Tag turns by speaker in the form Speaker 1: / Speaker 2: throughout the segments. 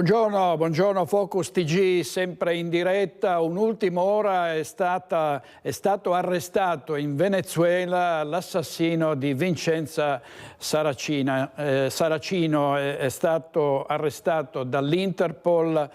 Speaker 1: Buongiorno Focus TG, sempre in diretta. Un'ultima ora è stato arrestato in Venezuela l'assassino di Vincenza Saracino. È stato arrestato dall'Interpol.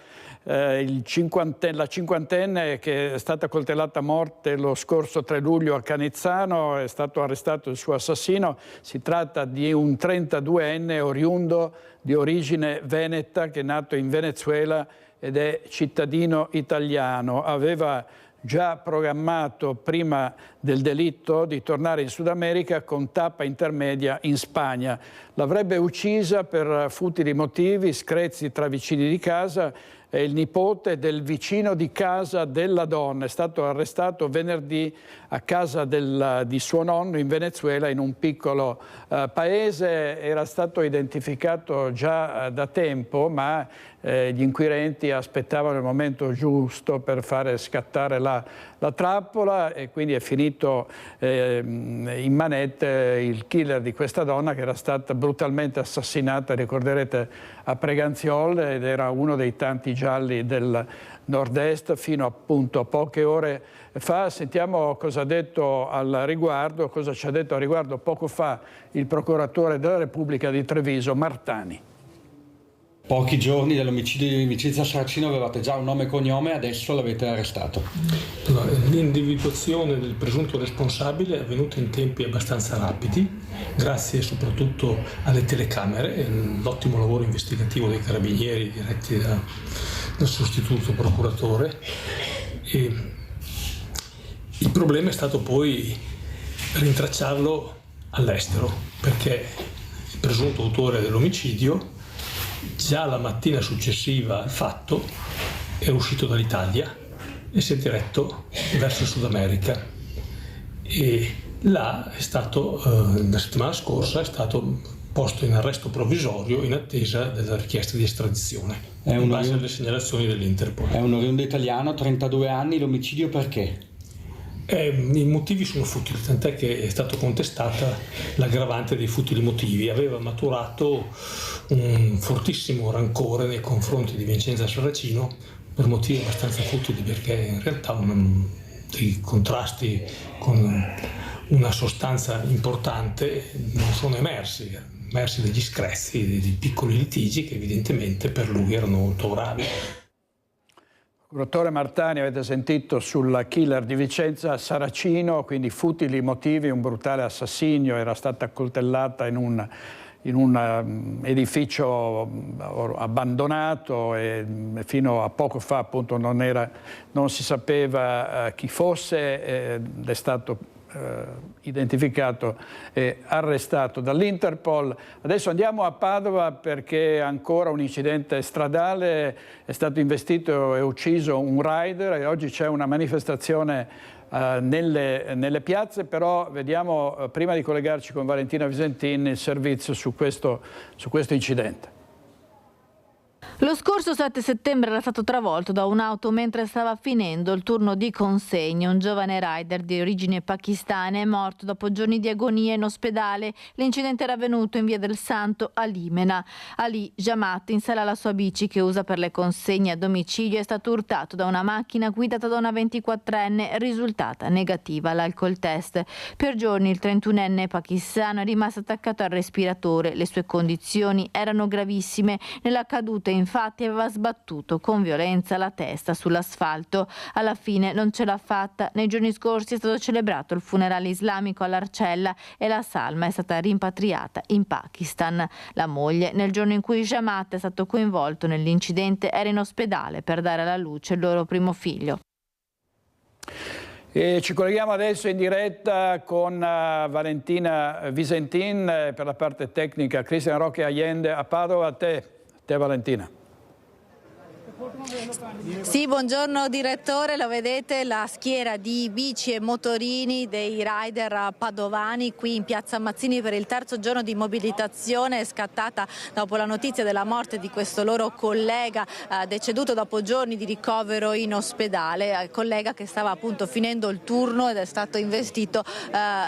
Speaker 1: La cinquantenne che è stata coltellata a morte lo scorso 3 luglio a Canizzano, è stato arrestato il suo assassino. Si tratta di un 32enne oriundo di origine veneta che è nato in Venezuela ed è cittadino italiano. Aveva già programmato prima del delitto di tornare in Sud America con tappa intermedia in Spagna. L'avrebbe uccisa per futili motivi, screzi tra vicini di casa. È il nipote del vicino di casa della donna. È stato arrestato venerdì a casa di suo nonno in Venezuela, in un piccolo paese. Era stato identificato già da tempo, ma gli inquirenti aspettavano il momento giusto per fare scattare la trappola, e quindi è finito in manette il killer di questa donna, che era stata brutalmente assassinata, ricorderete, a Preganziol, ed era uno dei tanti gialli del nord-est fino appunto a poche ore fa. Sentiamo cosa ha detto al riguardo, cosa ci ha detto al riguardo poco fa il procuratore della Repubblica di Treviso, Martani.
Speaker 2: Pochi giorni dall'omicidio di Vincenza Saracino avevate già un nome e cognome, adesso l'avete arrestato.
Speaker 3: L'individuazione del presunto responsabile è avvenuta in tempi abbastanza rapidi, grazie soprattutto alle telecamere e all'ottimo lavoro investigativo dei carabinieri diretti dal sostituto procuratore. E il problema è stato poi rintracciarlo all'estero, perché il presunto autore dell'omicidio già la mattina successiva al fatto era uscito dall'Italia e si è diretto verso il Sud America, e là è stato, la settimana scorsa, è stato posto in arresto provvisorio in attesa della richiesta di estradizione in base alle segnalazioni dell'Interpol.
Speaker 2: È un oriundo italiano, 32 anni, l'omicidio perché?
Speaker 3: I motivi sono futili, tant'è che è stato contestata l'aggravante dei futili motivi. Aveva maturato un fortissimo rancore nei confronti di Vincenza Saracino per motivi abbastanza futili, perché in realtà dei contrasti con una sostanza importante non sono emersi degli screzi, dei piccoli litigi che evidentemente per lui erano molto gravi.
Speaker 1: Procuratore Martani, avete sentito sul killer di Vincenza Saracino, quindi futili motivi, un brutale assassinio, era stata accoltellata in un edificio abbandonato, e fino a poco fa appunto non si sapeva chi fosse, ed è stato identificato e arrestato dall'Interpol. Adesso andiamo a Padova, perché ancora un incidente stradale, è stato investito e ucciso un rider, e oggi c'è una manifestazione nelle piazze. Però vediamo, prima di collegarci con Valentina Visentin, il servizio su questo incidente.
Speaker 4: Lo scorso 7 settembre era stato travolto da un'auto mentre stava finendo il turno di consegna. Un giovane rider di origine pakistana è morto dopo giorni di agonia in ospedale. L'incidente era avvenuto in via del Santo a Limena. Ali Jamat, in sala alla sua bici che usa per le consegne a domicilio, è stato urtato da una macchina guidata da una 24enne risultata negativa all'alcol test. Per giorni il 31enne pakistano è rimasto attaccato al respiratore. Le sue condizioni erano gravissime. Nella caduta infatti aveva sbattuto con violenza la testa sull'asfalto. Alla fine non ce l'ha fatta. Nei giorni scorsi è stato celebrato il funerale islamico all'Arcella e la salma è stata rimpatriata in Pakistan. La moglie, nel giorno in cui Jamat è stato coinvolto nell'incidente, era in ospedale per dare alla luce il loro primo figlio.
Speaker 1: E ci colleghiamo adesso in diretta con Valentina Visentin, per la parte tecnica Cristian Roque Allende a Padova. A te Valentina.
Speaker 4: Sì, buongiorno direttore, lo vedete la schiera di bici e motorini dei rider padovani qui in piazza Mazzini per il terzo giorno di mobilitazione scattata dopo la notizia della morte di questo loro collega deceduto dopo giorni di ricovero in ospedale, collega che stava appunto finendo il turno ed è stato investito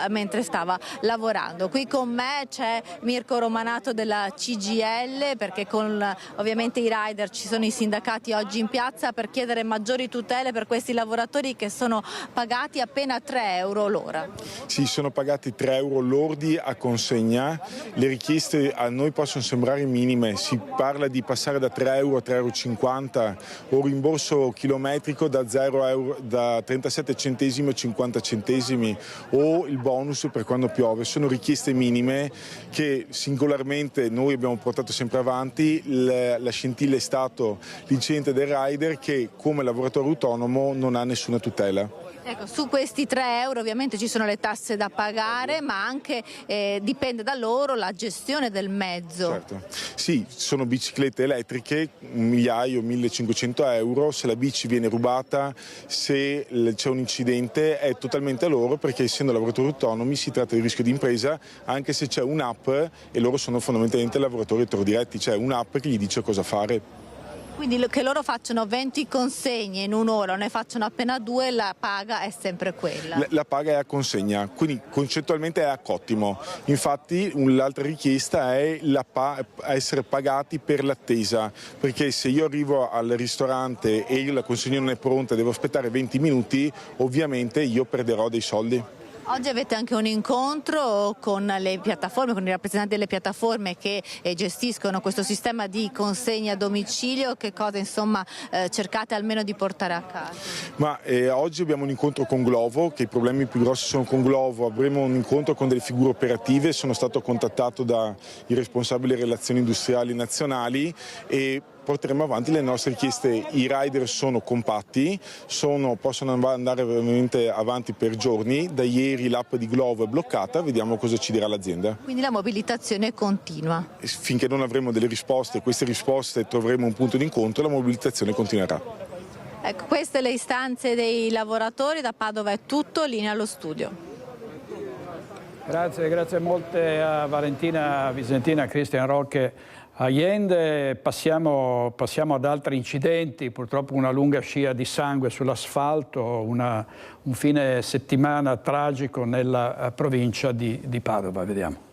Speaker 4: mentre stava lavorando. Qui con me c'è Mirko Romanato della CGIL, perché con ovviamente i rider ci sono i sindacati oggi in piazza per chiedere maggiori tutele per questi lavoratori che sono pagati appena 3 euro l'ora.
Speaker 5: Sì, sono pagati 3 euro lordi a consegna. Le richieste a noi possono sembrare minime, si parla di passare da 3 euro a 3,50 euro o rimborso chilometrico da 37 centesimi a 50 centesimi o il bonus per quando piove. Sono richieste minime che singolarmente noi abbiamo portato sempre avanti. La scintilla è stato l'incidente del rider che come lavoratore autonomo non ha nessuna tutela.
Speaker 4: Ecco, su questi 3 euro ovviamente ci sono le tasse da pagare, ma anche dipende da loro la gestione del mezzo.
Speaker 5: Certo. Sì, sono biciclette elettriche, 1.500.000 euro, se la bici viene rubata, se c'è un incidente è totalmente a loro, perché essendo lavoratori autonomi si tratta di rischio di impresa, anche se c'è un'app e loro sono fondamentalmente lavoratori autordiretti, c'è un'app che gli dice cosa fare.
Speaker 4: Quindi che loro facciano 20 consegne in un'ora o ne facciano appena 2, la paga è sempre quella?
Speaker 5: La paga è a consegna, quindi concettualmente è a cottimo. Infatti l'altra richiesta è essere pagati per l'attesa, perché se io arrivo al ristorante e la consegna non è pronta e devo aspettare 20 minuti, ovviamente io perderò dei soldi.
Speaker 4: Oggi avete anche un incontro con le piattaforme, con i rappresentanti delle piattaforme che gestiscono questo sistema di consegna a domicilio. Che cosa insomma cercate almeno di portare a casa?
Speaker 5: Oggi abbiamo un incontro con Glovo, che i problemi più grossi sono con Glovo. Avremo un incontro con delle figure operative, sono stato contattato dai responsabili relazioni industriali nazionali e porteremo avanti le nostre richieste. I rider sono compatti, possono andare veramente avanti per giorni. Da ieri l'app di Glovo è bloccata, vediamo cosa ci dirà l'azienda.
Speaker 4: Quindi la mobilitazione continua?
Speaker 5: Finché non avremo delle risposte, queste risposte troveremo un punto di incontro, la mobilitazione continuerà.
Speaker 4: Ecco, queste le istanze dei lavoratori. Da Padova è tutto, linea allo studio.
Speaker 1: Grazie molte a Valentina Visentina, a Cristian Rocche. Allende, passiamo ad altri incidenti, purtroppo una lunga scia di sangue sull'asfalto, un fine settimana tragico nella provincia di Padova. Vediamo.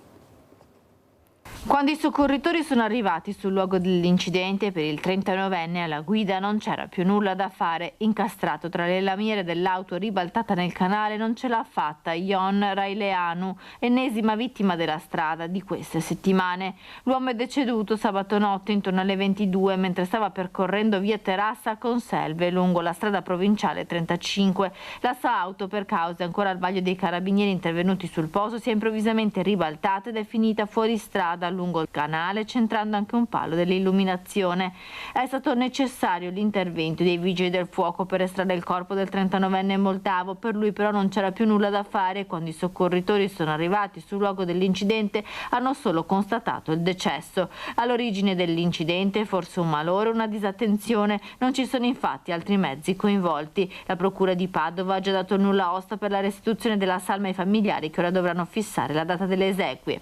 Speaker 4: Quando i soccorritori sono arrivati sul luogo dell'incidente, per il 39enne alla guida non c'era più nulla da fare. Incastrato tra le lamiere dell'auto ribaltata nel canale non ce l'ha fatta Ion Raileanu, ennesima vittima della strada di queste settimane. L'uomo è deceduto sabato notte intorno alle 22 mentre stava percorrendo via Terrassa a Conselve lungo la strada provinciale 35. La sua auto, per cause ancora al vaglio dei carabinieri intervenuti sul posto, si è improvvisamente ribaltata ed è finita fuori strada lungo il canale, centrando anche un palo dell'illuminazione. È stato necessario l'intervento dei vigili del fuoco per estrarre il corpo del 39enne Moltavo. Per lui però non c'era più nulla da fare. Quando i soccorritori sono arrivati sul luogo dell'incidente hanno solo constatato il decesso. All'origine dell'incidente forse un malore o una disattenzione. Non ci sono infatti altri mezzi coinvolti. La procura di Padova ha già dato il nulla osta per la restituzione della salma ai familiari, che ora dovranno fissare la data delle esequie.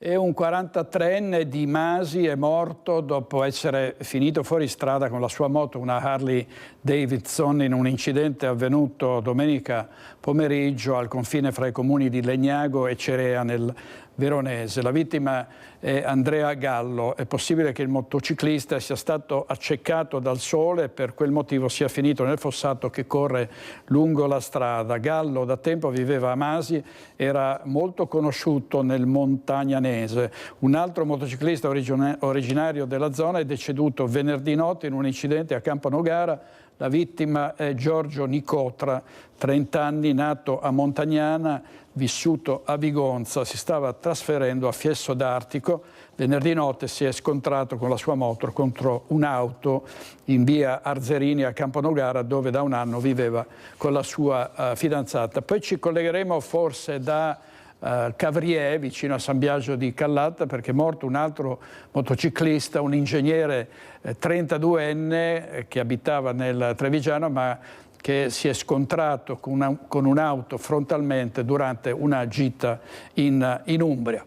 Speaker 1: E un 43enne di Masi è morto dopo essere finito fuori strada con la sua moto, una Harley Davidson, in un incidente avvenuto domenica pomeriggio al confine fra i comuni di Legnago e Cerea nel Veronese. La vittima è Andrea Gallo. È possibile che il motociclista sia stato accecato dal sole e per quel motivo sia finito nel fossato che corre lungo la strada. Gallo da tempo viveva a Masi, era molto conosciuto nel Montagnanese. Un altro motociclista originario della zona è deceduto venerdì notte in un incidente a Camponogara. La vittima è Giorgio Nicotra, 30 anni, nato a Montagnana, vissuto a Vigonza. Si stava trasferendo a Fiesso d'Artico. Venerdì notte si è scontrato con la sua moto contro un'auto in via Arzerini a Camponogara, dove da un anno viveva con la sua fidanzata. Poi ci collegheremo forse da Cavrier, vicino a San Biagio di Callatta, perché è morto un altro motociclista, un ingegnere 32enne che abitava nel Trevigiano, ma che si è scontrato con un'auto frontalmente durante una gita in Umbria.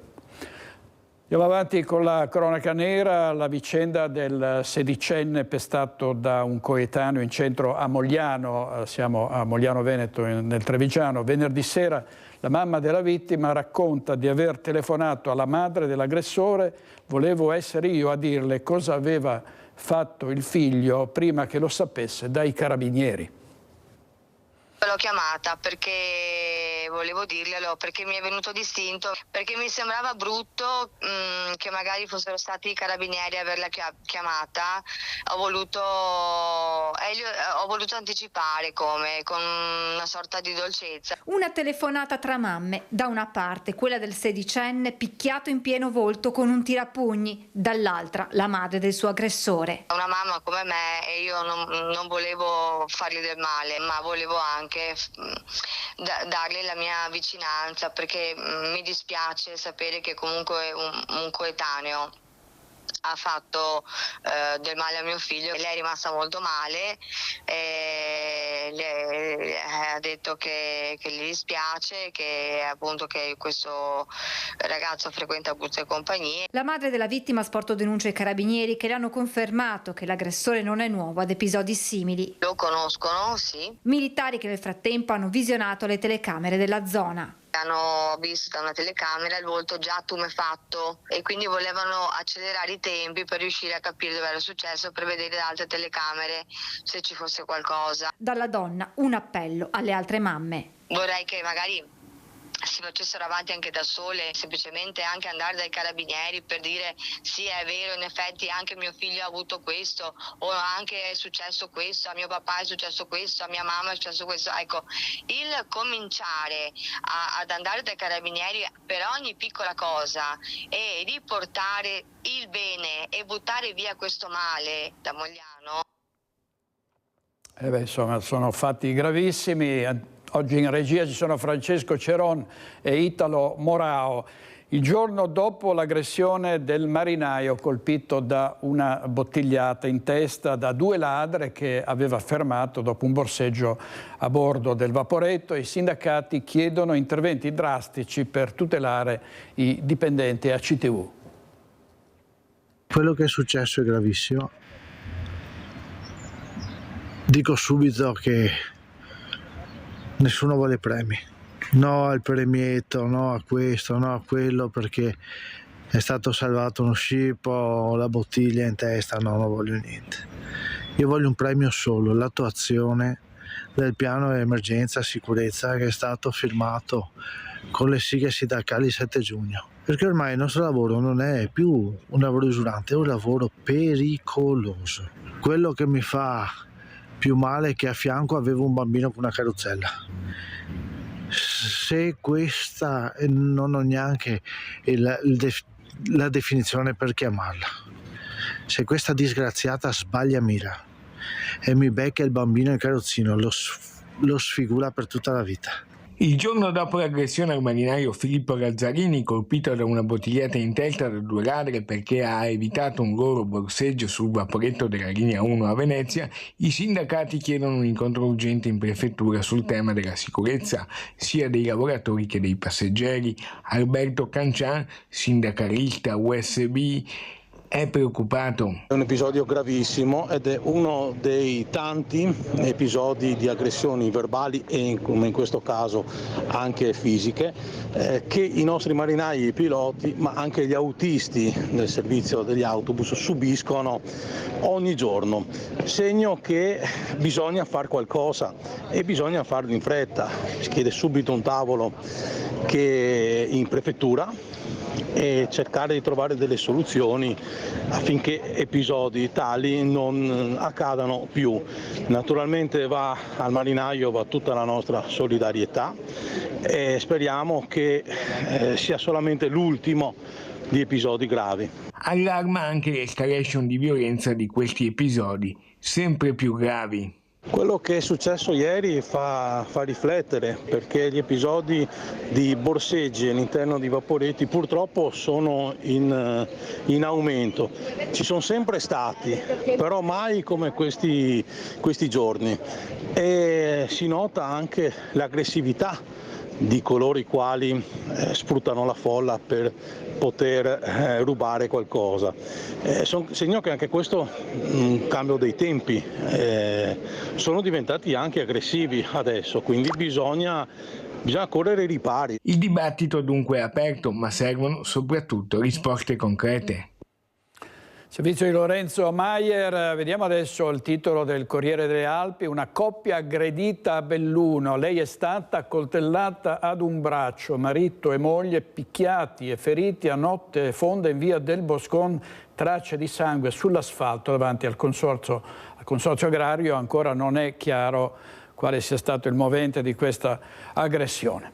Speaker 1: Andiamo avanti con la cronaca nera, la vicenda del sedicenne pestato da un coetaneo in centro a Mogliano, siamo a Mogliano Veneto nel Trevigiano. Venerdì sera la mamma della vittima racconta di aver telefonato alla madre dell'aggressore: volevo essere io a dirle cosa aveva fatto il figlio prima che lo sapesse dai carabinieri.
Speaker 6: L'ho chiamata perché volevo dirglielo, perché mi è venuto distinto, perché mi sembrava brutto che magari fossero stati i carabinieri a averla chiamata. Ho voluto anticipare con una sorta di dolcezza.
Speaker 7: Una telefonata tra mamme, da una parte quella del sedicenne picchiato in pieno volto con un tirapugni, dall'altra la madre del suo aggressore.
Speaker 6: Una mamma come me, e io non volevo fargli del male, ma volevo anche darle la mia vicinanza, perché mi dispiace sapere che comunque un coetaneo ha fatto del male a mio figlio. Lei è rimasta molto male, lei ha detto che gli dispiace, che appunto che questo ragazzo frequenta Buzzi e compagnie.
Speaker 7: La madre della vittima ha sporto denuncia ai carabinieri, che le hanno confermato che l'aggressore non è nuovo ad episodi simili.
Speaker 6: Lo conoscono, sì.
Speaker 7: Militari che nel frattempo hanno visionato le telecamere della zona.
Speaker 6: Hanno visto da una telecamera il volto già tumefatto e quindi volevano accelerare i tempi per riuscire a capire dove era successo, per vedere da altre telecamere se ci fosse qualcosa.
Speaker 7: Dalla donna un appello alle altre mamme.
Speaker 6: Vorrei che magari si facessero avanti anche da sole, semplicemente anche andare dai carabinieri per dire sì, è vero, in effetti anche mio figlio ha avuto questo, o anche è successo questo, a mio papà è successo questo, a mia mamma è successo questo. Ecco, il cominciare ad andare dai carabinieri per ogni piccola cosa e riportare il bene e buttare via questo male da Mogliano.
Speaker 1: Insomma, sono fatti gravissimi. Oggi in regia ci sono Francesco Ceron e Italo Morao. Il giorno dopo l'aggressione del marinaio colpito da una bottigliata in testa da due ladre che aveva fermato dopo un borseggio a bordo del vaporetto, i sindacati chiedono interventi drastici per tutelare i dipendenti ACTV.
Speaker 8: Quello che è successo è gravissimo. Dico subito che nessuno vuole premi, no al premietto, no a questo, no a quello, perché è stato salvato uno scippo, la bottiglia in testa, no, non voglio niente. Io voglio un premio solo, l'attuazione del piano emergenza sicurezza che è stato firmato con le sigle sindacali il 7 giugno, perché ormai il nostro lavoro non è più un lavoro usurante, è un lavoro pericoloso. Quello che mi fa più male che a fianco avevo un bambino con una carrozzella. Se questa non ho neanche la definizione per chiamarla, se questa disgraziata sbaglia mira e mi becca il bambino in carrozzino, lo sfigura per tutta la vita.
Speaker 9: Il giorno dopo l'aggressione al marinaio Filippo Lazzarini, colpito da una bottigliata in testa da due ladri perché ha evitato un loro borseggio sul vaporetto della linea 1 a Venezia, i sindacati chiedono un incontro urgente in prefettura sul tema della sicurezza sia dei lavoratori che dei passeggeri. Alberto Cancian, sindacalista USB, è preoccupato.
Speaker 10: È un episodio gravissimo ed è uno dei tanti episodi di aggressioni verbali e, come in questo caso, anche fisiche, che i nostri marinai e i piloti, ma anche gli autisti del servizio degli autobus subiscono ogni giorno. Segno che bisogna fare qualcosa e bisogna farlo in fretta. Si chiede subito un tavolo che in prefettura e cercare di trovare delle soluzioni affinché episodi tali non accadano più. Naturalmente va al marinaio va tutta la nostra solidarietà e speriamo che sia solamente l'ultimo di episodi gravi.
Speaker 9: Allarma anche l'escalation di violenza di questi episodi, sempre più gravi.
Speaker 10: Quello che è successo ieri fa riflettere, perché gli episodi di borseggi all'interno di Vaporetti purtroppo sono in aumento. Ci sono sempre stati, però mai come questi giorni, e si nota anche l'aggressività di coloro i quali sfruttano la folla per poter rubare qualcosa. Segno che anche questo un cambio dei tempi, sono diventati anche aggressivi adesso, quindi bisogna correre ai ripari.
Speaker 9: Il dibattito dunque è aperto, ma servono soprattutto risposte concrete.
Speaker 1: Servizio di Lorenzo Maier, vediamo adesso il titolo del Corriere delle Alpi: una coppia aggredita a Belluno, lei è stata accoltellata ad un braccio, marito e moglie picchiati e feriti a notte fonda in via del Boscon, tracce di sangue sull'asfalto davanti al consorzio agrario. Ancora non è chiaro quale sia stato il movente di questa aggressione.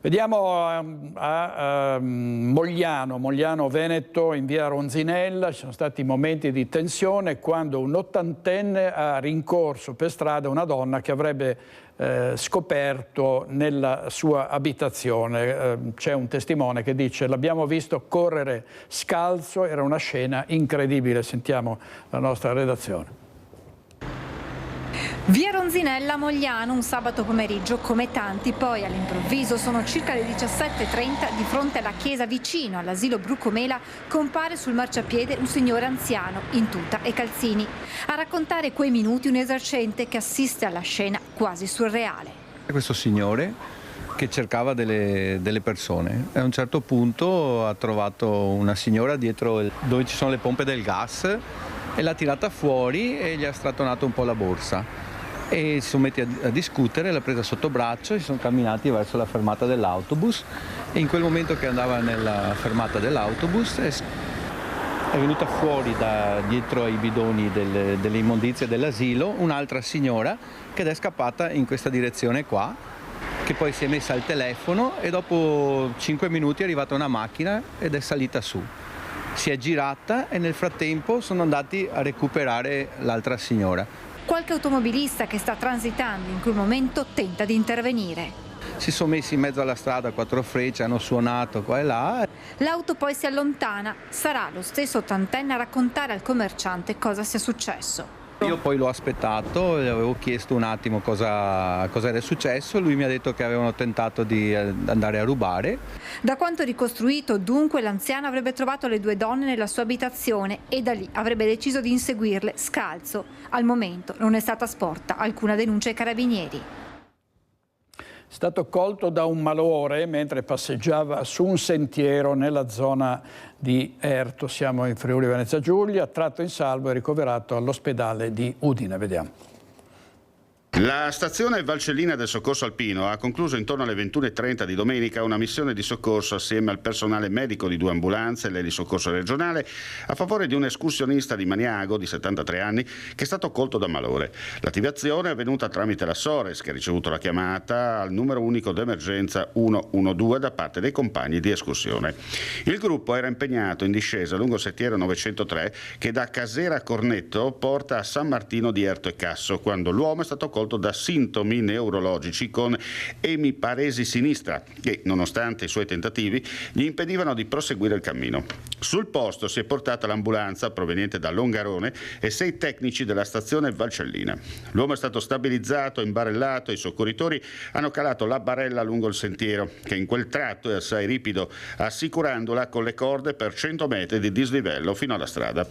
Speaker 1: Vediamo a Mogliano Veneto, in via Ronzinella. Ci sono stati momenti di tensione quando un ottantenne ha rincorso per strada una donna che avrebbe scoperto nella sua abitazione. C'è un testimone che dice: l'abbiamo visto correre scalzo, era una scena incredibile. Sentiamo la nostra redazione.
Speaker 7: Via Ronzinella, Mogliano, un sabato pomeriggio come tanti, poi all'improvviso sono circa le 17:30, di fronte alla chiesa vicino all'asilo Brucomela compare sul marciapiede un signore anziano in tuta e calzini. A raccontare quei minuti un esercente che assiste alla scena quasi surreale.
Speaker 11: Questo signore che cercava delle persone, a un certo punto ha trovato una signora dietro dove ci sono le pompe del gas e l'ha tirata fuori e gli ha strattonato un po' la borsa. E si sono messi a discutere, l'ha presa sotto braccio e si sono camminati verso la fermata dell'autobus, e in quel momento che andava nella fermata dell'autobus è venuta fuori da dietro ai bidoni delle immondizie dell'asilo un'altra signora che è scappata in questa direzione qua, che poi si è messa al telefono e dopo 5 minuti è arrivata una macchina ed è salita su. Si è girata e nel frattempo sono andati a recuperare l'altra signora.
Speaker 7: Qualche automobilista che sta transitando in quel momento tenta di intervenire.
Speaker 11: Si sono messi in mezzo alla strada, 4 frecce, hanno suonato qua e là.
Speaker 7: L'auto poi si allontana. Sarà lo stesso ottantenne a raccontare al commerciante cosa sia successo.
Speaker 11: Io poi l'ho aspettato, gli avevo chiesto un attimo cosa era successo, lui mi ha detto che avevano tentato di andare a rubare.
Speaker 7: Da quanto ricostruito, dunque, l'anziano avrebbe trovato le 2 donne nella sua abitazione e da lì avrebbe deciso di inseguirle scalzo. Al momento non è stata sporta alcuna denuncia ai carabinieri.
Speaker 1: È stato colto da un malore mentre passeggiava su un sentiero nella zona di Erto, siamo in Friuli Venezia Giulia, tratto in salvo e ricoverato all'ospedale di Udine. Vediamo.
Speaker 12: La stazione Valcellina del Soccorso Alpino ha concluso intorno alle 21:30 di domenica una missione di soccorso assieme al personale medico di 2 ambulanze e l'elisoccorso regionale a favore di un escursionista di Maniago di 73 anni che è stato colto da malore. L'attivazione è avvenuta tramite la Sores, che ha ricevuto la chiamata al numero unico d'emergenza 112 da parte dei compagni di escursione. Il gruppo era impegnato in discesa lungo il sentiero 903 che da Casera a Cornetto porta a San Martino di Erto e Casso, quando l'uomo è stato colto da sintomi neurologici con emiparesi sinistra che, nonostante i suoi tentativi, gli impedivano di proseguire il cammino. Sul posto si è portata l'ambulanza proveniente da Longarone e 6 tecnici della stazione Valcellina. L'uomo è stato stabilizzato, imbarellato e i soccorritori hanno calato la barella lungo il sentiero, che in quel tratto è assai ripido, assicurandola con le corde per 100 metri di dislivello fino alla strada.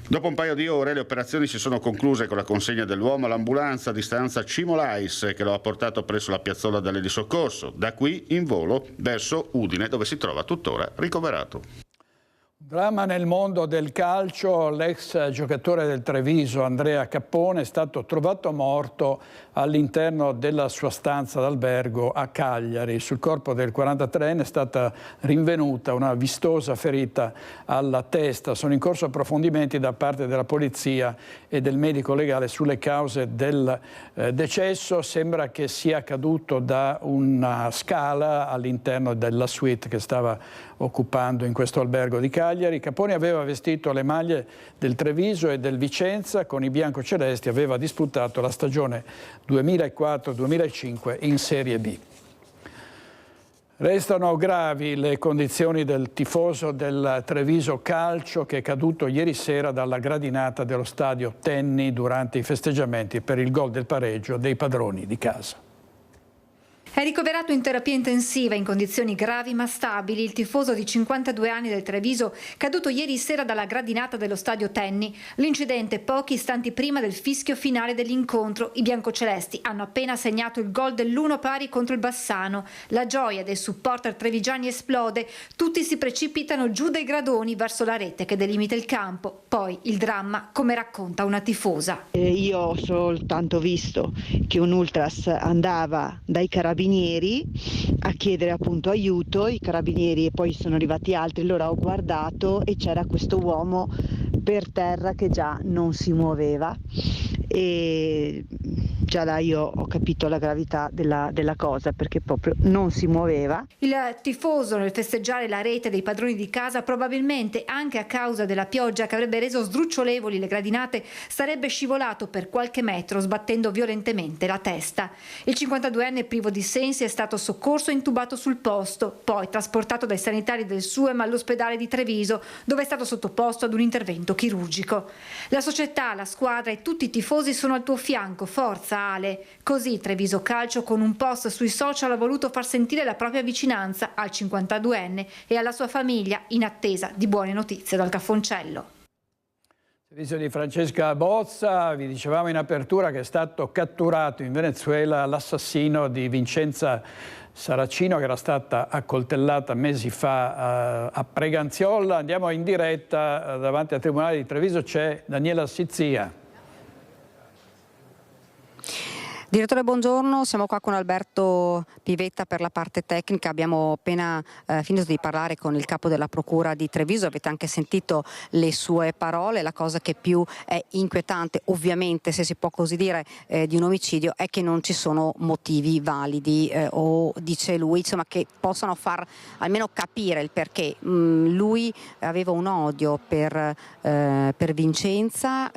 Speaker 12: Dopo un paio di ore le operazioni si sono concluse con la consegna dell'uomo all'ambulanza a distanza Cimolais, che lo ha portato presso la piazzola dell'elisoccorso, da qui in volo verso Udine, dove si trova tuttora ricoverato.
Speaker 1: Dramma nel mondo del calcio: l'ex giocatore del Treviso Andrea Cappone è stato trovato morto all'interno della sua stanza d'albergo a Cagliari. Sul corpo del 43enne è stata rinvenuta una vistosa ferita alla testa. Sono in corso approfondimenti da parte della polizia e del medico legale sulle cause del decesso. Sembra che sia caduto da una scala all'interno della suite che stava occupando in questo albergo di Cagliari. Cagliari. Caponi aveva vestito le maglie del Treviso e del Vicenza, con i biancocelesti aveva disputato la stagione 2004-2005 in Serie B. Restano gravi le condizioni del tifoso del Treviso Calcio che è caduto ieri sera dalla gradinata dello stadio Tenni durante i festeggiamenti per il gol del pareggio dei padroni di casa.
Speaker 7: È ricoverato in terapia intensiva in condizioni gravi ma stabili il tifoso di 52 anni del Treviso, caduto ieri sera dalla gradinata dello stadio Tenni. L'incidente pochi istanti prima del fischio finale dell'incontro. I biancocelesti hanno appena segnato il gol dell'1-1 contro il Bassano. La gioia dei supporter trevigiani esplode. Tutti si precipitano giù dai gradoni verso la rete che delimita il campo. Poi il dramma, come racconta una tifosa.
Speaker 13: Io ho soltanto visto che un ultras andava dai carabinieri a chiedere appunto aiuto, i carabinieri, e poi sono arrivati altri, allora ho guardato e c'era questo uomo per terra che già non si muoveva e già là io ho capito la gravità della cosa, perché proprio non si muoveva.
Speaker 7: Il tifoso, nel festeggiare la rete dei padroni di casa, probabilmente anche a causa della pioggia che avrebbe reso sdrucciolevoli le gradinate, sarebbe scivolato per qualche metro sbattendo violentemente la testa. Il 52enne privo di sensi è stato soccorso e intubato sul posto, poi trasportato dai sanitari del SUEM all'ospedale di Treviso, dove è stato sottoposto ad un intervento chirurgico. La società, la squadra e tutti i tifosi sono al tuo fianco, forza Ale. Così Treviso Calcio, con un post sui social, ha voluto far sentire la propria vicinanza al 52enne e alla sua famiglia in attesa di buone notizie dal Cafoncello.
Speaker 1: Servizio di Francesca Bozza. Vi dicevamo in apertura che è stato catturato in Venezuela l'assassino di Vincenza Saracino, che era stata accoltellata mesi fa a Preganziola. Andiamo in diretta davanti al Tribunale di Treviso, c'è Daniela Sizzia.
Speaker 14: Direttore, buongiorno, siamo qua con Alberto Pivetta per la parte tecnica. Abbiamo appena finito di parlare con il capo della Procura di Treviso, avete anche sentito le sue parole. La cosa che più è inquietante, ovviamente, se si può così dire, di un omicidio è che non ci sono motivi validi o, dice lui, insomma, che possano far almeno capire il perché. Lui aveva un odio per Vincenza,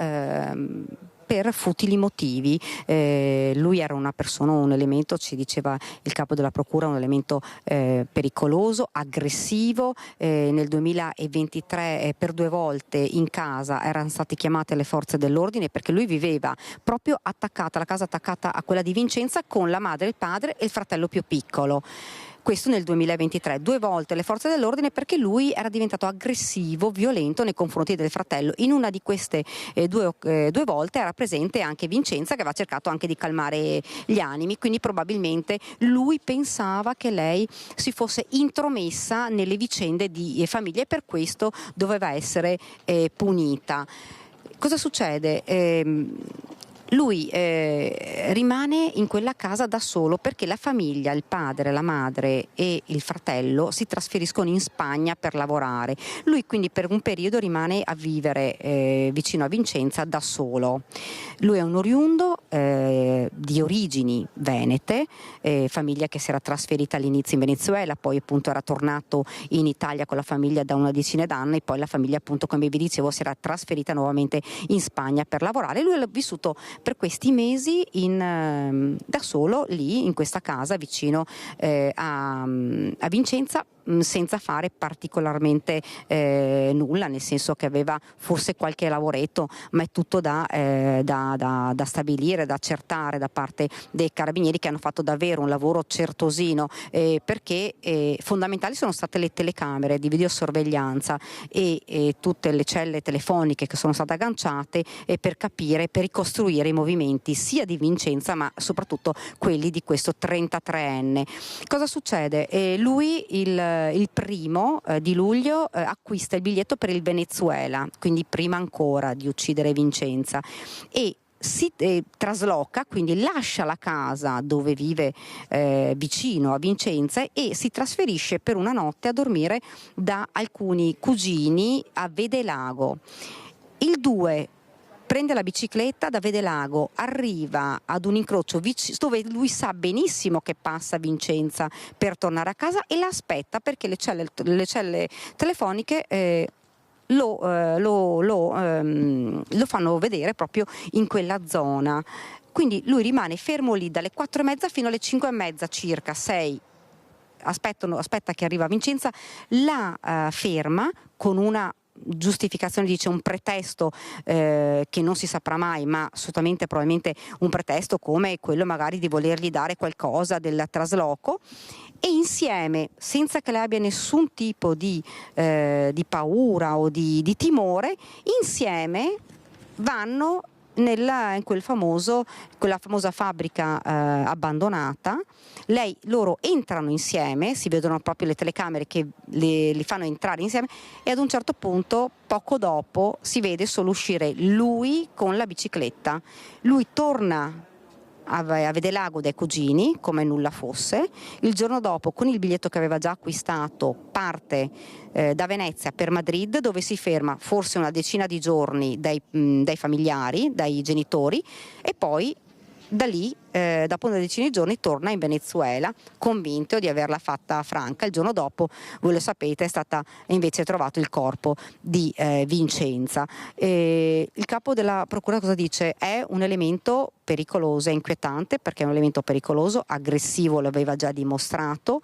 Speaker 14: per futili motivi. Lui era una persona, un elemento, ci diceva il capo della procura, un elemento pericoloso, aggressivo. Nel 2023 per 2 volte in casa erano state chiamate le forze dell'ordine perché lui viveva proprio attaccata, la casa attaccata a quella di Vincenza, con la madre, il padre e il fratello più piccolo. Questo nel 2023, 2 volte le forze dell'ordine perché lui era diventato aggressivo, violento nei confronti del fratello. In una di queste due volte era presente anche Vincenza, che aveva cercato anche di calmare gli animi, quindi probabilmente lui pensava che lei si fosse intromessa nelle vicende di famiglia e per questo doveva essere punita. Cosa succede? Lui rimane in quella casa da solo perché la famiglia, il padre, la madre e il fratello si trasferiscono in Spagna per lavorare. Lui quindi per un periodo rimane a vivere vicino a Vincenza da solo. Lui è un oriundo di origini venete, famiglia che si era trasferita all'inizio in Venezuela, poi appunto era tornato in Italia con la famiglia da una decina d'anni, poi la famiglia appunto, come vi dicevo, si era trasferita nuovamente in Spagna per lavorare. Lui ha vissuto per questi mesi da solo lì in questa casa vicino a Vincenza, senza fare particolarmente nulla, nel senso che aveva forse qualche lavoretto, ma è tutto da stabilire, da accertare da parte dei carabinieri, che hanno fatto davvero un lavoro certosino, perché fondamentali sono state le telecamere di videosorveglianza e tutte le celle telefoniche che sono state agganciate per capire, per ricostruire i movimenti sia di Vincenza ma soprattutto quelli di questo 33enne. Cosa succede? Lui il 1° di luglio acquista il biglietto per il Venezuela, quindi prima ancora di uccidere Vincenza, e si trasloca, quindi lascia la casa dove vive vicino a Vincenza e si trasferisce per una notte a dormire da alcuni cugini a Vedelago. Il 2 prende la bicicletta da Vedelago, arriva ad un incrocio dove lui sa benissimo che passa Vincenza per tornare a casa e la aspetta perché le celle telefoniche lo fanno vedere proprio in quella zona. Quindi lui rimane fermo lì dalle 4:30 fino alle 5:30 circa, 6. Aspetta che arriva Vincenza, la ferma con una giustificazione, dice un pretesto che non si saprà mai, ma assolutamente probabilmente un pretesto come quello magari di volergli dare qualcosa del trasloco, e insieme, senza che lei abbia nessun tipo di paura o di timore, insieme vanno in quella famosa fabbrica abbandonata. Loro entrano insieme, si vedono proprio le telecamere che li fanno entrare insieme, e ad un certo punto, poco dopo, si vede solo uscire lui con la bicicletta. Lui torna a Vedelago dai cugini come nulla fosse. Il giorno dopo, con il biglietto che aveva già acquistato, parte da Venezia per Madrid, dove si ferma forse una decina di giorni dai familiari, dai genitori, e poi da lì, dopo una decina di giorni, torna in Venezuela, convinto di averla fatta franca. Il giorno dopo, voi lo sapete, è stata invece trovato il corpo di Vincenza. Il capo della procura cosa dice? È un elemento pericoloso, è inquietante perché è un elemento pericoloso, aggressivo, lo aveva già dimostrato,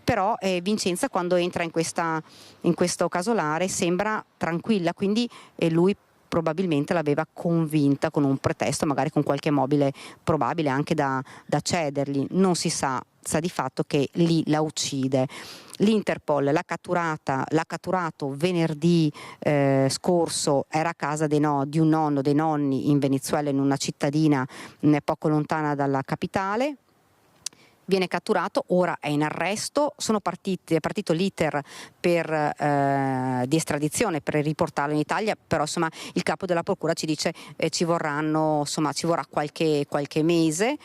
Speaker 14: però Vincenza, quando entra in questo casolare, sembra tranquilla, quindi lui probabilmente l'aveva convinta con un pretesto, magari con qualche mobile probabile anche da cedergli, non si sa di fatto che lì la uccide. L'Interpol l'ha catturato venerdì scorso, era a casa di un nonno, dei nonni in Venezuela, in una cittadina poco lontana dalla capitale. Viene catturato, ora è in arresto, è partito l'iter di estradizione per riportarlo in Italia, però insomma il capo della procura ci dice ci vorrà qualche mese.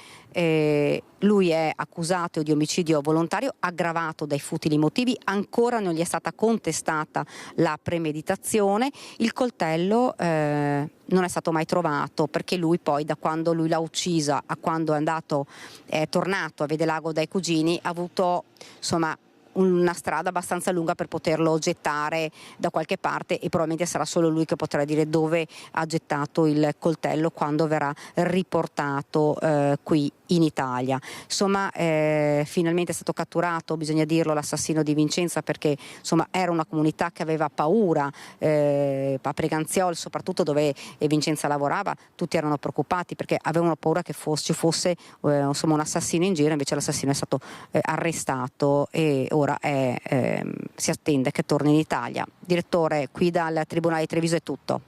Speaker 14: Lui è accusato di omicidio volontario aggravato dai futili motivi, ancora non gli è stata contestata la premeditazione. Il coltello non è stato mai trovato, perché lui poi, da quando lui l'ha uccisa a quando è tornato a Vedelago dai cugini, ha avuto insomma una strada abbastanza lunga per poterlo gettare da qualche parte, e probabilmente sarà solo lui che potrà dire dove ha gettato il coltello quando verrà riportato qui in Italia. Insomma, finalmente è stato catturato, bisogna dirlo, l'assassino di Vincenza, perché insomma era una comunità che aveva paura, a Preganziol soprattutto, dove Vincenza lavorava, tutti erano preoccupati perché avevano paura che ci fosse un assassino in giro. Invece l'assassino è stato arrestato e ora si attende che torni in Italia. Direttore, qui dal Tribunale di Treviso è tutto.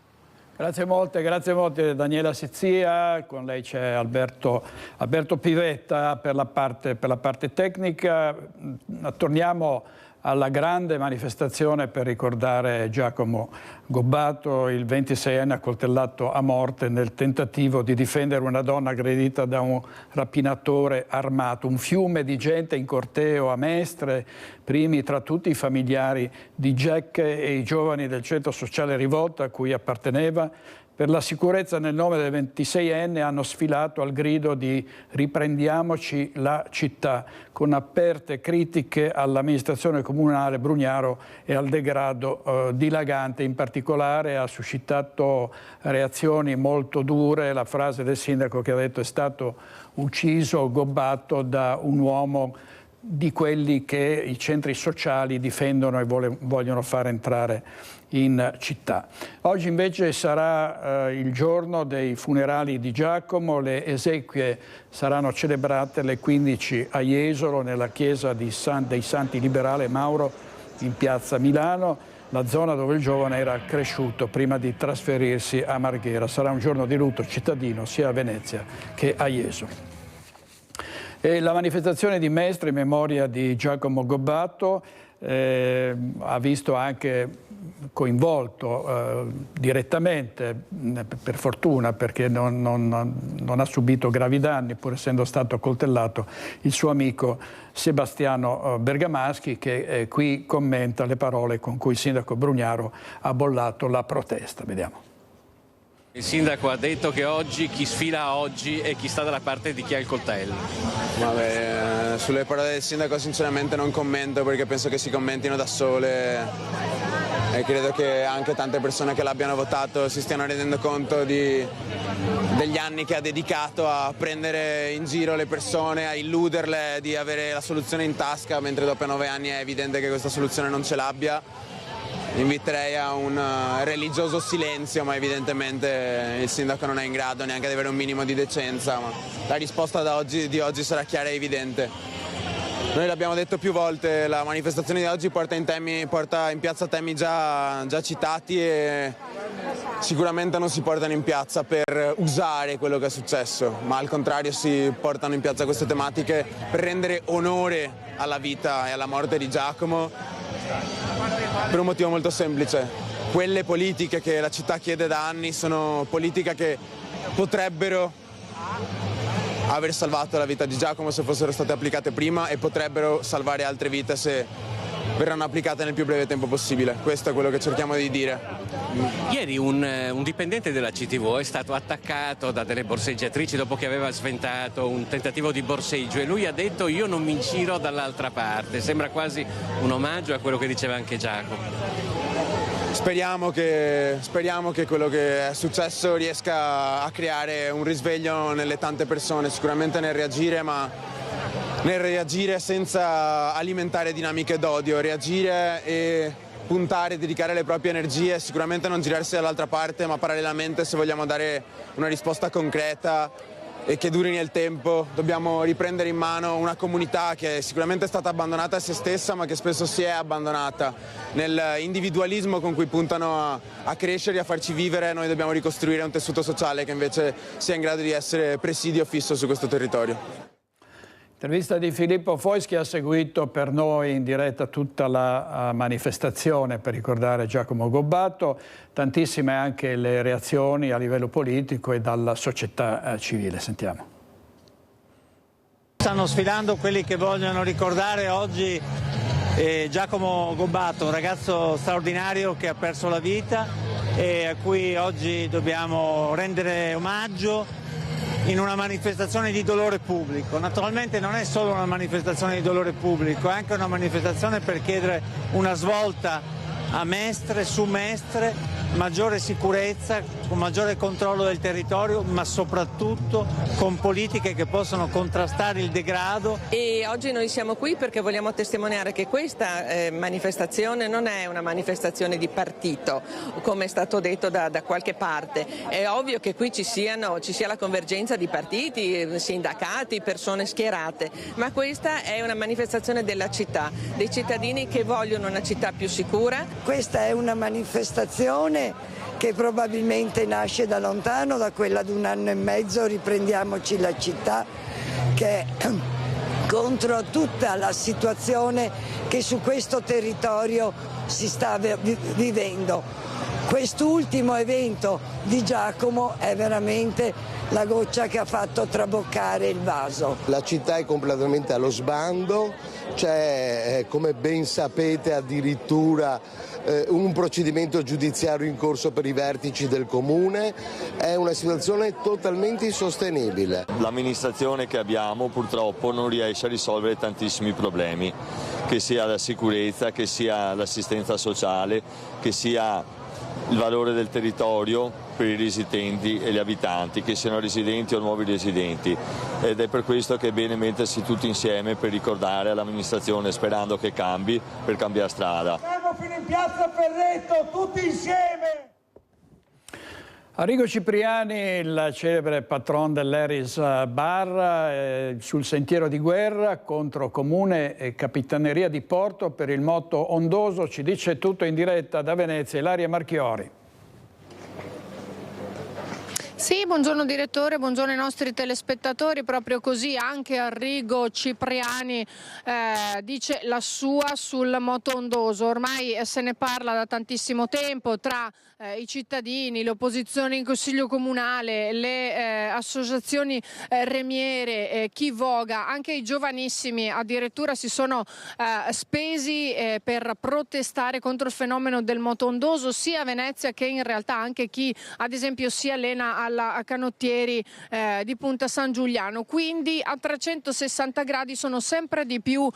Speaker 1: Grazie molte Daniela Sizia, con lei c'è Alberto Pivetta per la parte tecnica. Torniamo alla grande manifestazione per ricordare Giacomo Gobbato, il 26enne accoltellato a morte nel tentativo di difendere una donna aggredita da un rapinatore armato. Un fiume di gente in corteo a Mestre, primi tra tutti i familiari di Jack e i giovani del centro sociale Rivolta a cui apparteneva. Per la sicurezza, nel nome del 26enne, hanno sfilato al grido di "Riprendiamoci la città", con aperte critiche all'amministrazione comunale Brugnaro e al degrado dilagante. In particolare ha suscitato reazioni molto dure la frase del sindaco che ha detto: è stato ucciso Gobbato da un uomo di quelli che i centri sociali difendono e vogliono far entrare in città. Oggi invece sarà il giorno dei funerali di Giacomo. Le esequie saranno celebrate alle 15 a Jesolo, nella chiesa dei Santi Liberale e Mauro in piazza Milano, la zona dove il giovane era cresciuto prima di trasferirsi a Marghera. Sarà un giorno di lutto cittadino sia a Venezia che a Jesolo. E la manifestazione di Mestre in memoria di Giacomo Gobbato ha visto anche coinvolto direttamente, per fortuna, perché non ha subito gravi danni pur essendo stato accoltellato, il suo amico Sebastiano Bergamaschi, che qui commenta le parole con cui il sindaco Brugnaro ha bollato la protesta. Vediamo.
Speaker 15: Il sindaco ha detto che oggi chi sfila oggi è chi sta dalla parte di chi ha il coltello.
Speaker 16: Vabbè, sulle parole del sindaco sinceramente non commento, perché penso che si commentino da sole. e credo che anche tante persone che l'abbiano votato si stiano rendendo conto degli anni che ha dedicato a prendere in giro le persone, a illuderle di avere la soluzione in tasca, mentre dopo 9 anni è evidente che questa soluzione non ce l'abbia. Inviterei a un religioso silenzio, ma evidentemente il sindaco non è in grado neanche di avere un minimo di decenza. Ma la risposta di oggi sarà chiara e evidente. Noi l'abbiamo detto più volte, la manifestazione di oggi porta in piazza temi già citati e sicuramente non si portano in piazza per usare quello che è successo, ma al contrario si portano in piazza queste tematiche per rendere onore alla vita e alla morte di Giacomo, per un motivo molto semplice. Quelle politiche che la città chiede da anni sono politiche che potrebbero aver salvato la vita di Giacomo se fossero state applicate prima e potrebbero salvare altre vite se verranno applicate nel più breve tempo possibile. Questo è quello che cerchiamo di dire.
Speaker 15: Ieri un dipendente della CTV è stato attaccato da delle borseggiatrici dopo che aveva sventato un tentativo di borseggio e lui ha detto: io non mi giro dall'altra parte. Sembra quasi un omaggio a quello che diceva anche Giacomo.
Speaker 16: Speriamo che quello che è successo riesca a creare un risveglio nelle tante persone, sicuramente nel reagire senza alimentare dinamiche d'odio, reagire e puntare, dedicare le proprie energie, sicuramente non girarsi dall'altra parte, ma parallelamente, se vogliamo dare una risposta concreta e che duri nel tempo, dobbiamo riprendere in mano una comunità che sicuramente è stata abbandonata a se stessa, ma che spesso si è abbandonata. Nell'individualismo con cui puntano a crescere e a farci vivere, noi dobbiamo ricostruire un tessuto sociale che invece sia in grado di essere presidio fisso su questo territorio.
Speaker 1: Intervista di Filippo Fois, che ha seguito per noi in diretta tutta la manifestazione per ricordare Giacomo Gobbato. Tantissime anche le reazioni a livello politico e dalla società civile. Sentiamo.
Speaker 17: Stanno sfilando quelli che vogliono ricordare oggi Giacomo Gobbato, un ragazzo straordinario che ha perso la vita e a cui oggi dobbiamo rendere omaggio in una manifestazione di dolore pubblico. Naturalmente non è solo una manifestazione di dolore pubblico, è anche una manifestazione per chiedere una svolta a Mestre, su Mestre, maggiore sicurezza, con maggiore controllo del territorio, ma soprattutto con politiche che possano contrastare il degrado.
Speaker 18: E oggi noi siamo qui perché vogliamo testimoniare che questa manifestazione non è una manifestazione di partito, come è stato detto da qualche parte. È ovvio che qui ci sia la convergenza di partiti, sindacati, persone schierate, ma questa è una manifestazione della città, dei cittadini che vogliono una città più sicura.
Speaker 19: Questa è una manifestazione che probabilmente nasce da lontano, da quella di 1 anno e mezzo, Riprendiamoci la città, che è contro tutta la situazione che su questo territorio si sta vivendo. Quest'ultimo evento di Giacomo è veramente la goccia che ha fatto traboccare il vaso.
Speaker 20: La città è completamente allo sbando, c'è, come ben sapete, addirittura un procedimento giudiziario in corso per i vertici del comune. È una situazione totalmente insostenibile.
Speaker 21: L'amministrazione che abbiamo purtroppo non riesce a risolvere tantissimi problemi, che sia la sicurezza, che sia l'assistenza sociale, che sia il valore del territorio per i residenti e gli abitanti, che siano residenti o nuovi residenti, ed è per questo che è bene mettersi tutti insieme per ricordare all'amministrazione, sperando che cambi, per cambiare strada.
Speaker 22: Siamo fino in piazza Ferretto, tutti insieme!
Speaker 1: Arrigo Cipriani, il celebre patron dell'Eris Bar, sul sentiero di guerra contro Comune e Capitaneria di Porto per il motto ondoso. Ci dice tutto in diretta da Venezia Ilaria Marchiori.
Speaker 23: Sì, buongiorno direttore, buongiorno ai nostri telespettatori. Proprio così anche Arrigo Cipriani dice la sua sul moto ondoso. Ormai se ne parla da tantissimo tempo tra i cittadini, le opposizioni in Consiglio Comunale, le associazioni remiere, chi voga, anche i giovanissimi addirittura si sono spesi per protestare contro il fenomeno del moto ondoso, sia a Venezia che in realtà anche chi ad esempio si allena al alla Canottieri di Punta San Giuliano. Quindi a 360 gradi sono sempre di più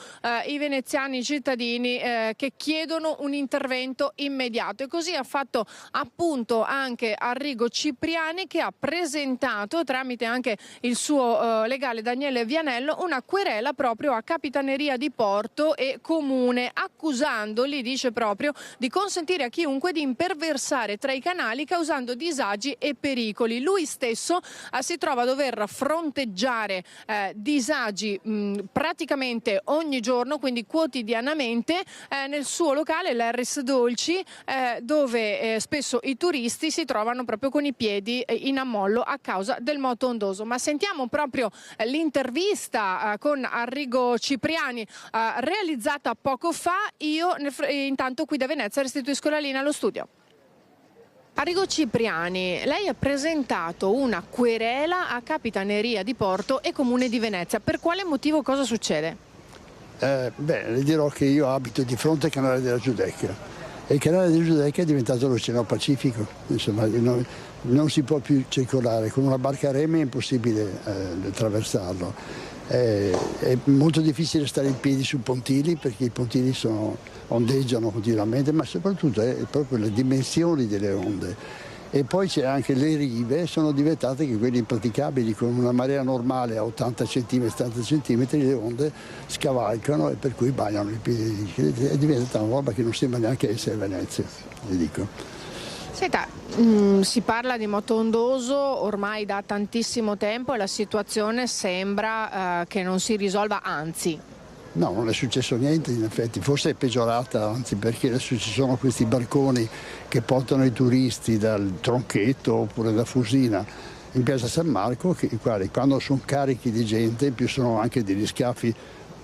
Speaker 23: i veneziani cittadini che chiedono un intervento immediato, e così ha fatto appunto anche Arrigo Cipriani, che ha presentato tramite anche il suo legale Daniele Vianello una querela proprio a Capitaneria di Porto e Comune, accusandoli, dice proprio, di consentire a chiunque di imperversare tra i canali causando disagi e pericoli. Lui stesso si trova a dover fronteggiare disagi praticamente ogni giorno, quindi quotidianamente, nel suo locale, l'Harris Dolci, dove spesso i turisti si trovano proprio con i piedi in ammollo a causa del moto ondoso. Ma sentiamo proprio l'intervista con Arrigo Cipriani realizzata poco fa. Io intanto qui da Venezia restituisco la linea allo studio. Arrigo Cipriani, lei ha presentato una querela a Capitaneria di Porto e Comune di Venezia. Per quale motivo? Cosa succede?
Speaker 2: Le dirò che io abito di fronte al canale della Giudecca, e il canale della Giudecca è diventato l'Oceano Pacifico. Insomma, non si può più circolare, con una barca a remi è impossibile attraversarlo. È molto difficile stare in piedi sui pontili, perché i pontili ondeggiano continuamente, ma soprattutto è proprio le dimensioni delle onde. E poi c'è anche le rive, sono diventate che quelle impraticabili. Con una marea normale a 80 cm, 70 cm le onde scavalcano, e per cui bagnano i piedi. È diventata una roba che non sembra neanche essere Venezia, vi dico.
Speaker 23: Senta, si parla di moto ondoso ormai da tantissimo tempo e la situazione sembra che non si risolva, anzi.
Speaker 2: No, non è successo niente, in effetti, forse è peggiorata, anzi, perché adesso ci sono questi barconi che portano i turisti dal Tronchetto oppure da Fusina in piazza San Marco, che quando sono carichi di gente, in più sono anche degli scafi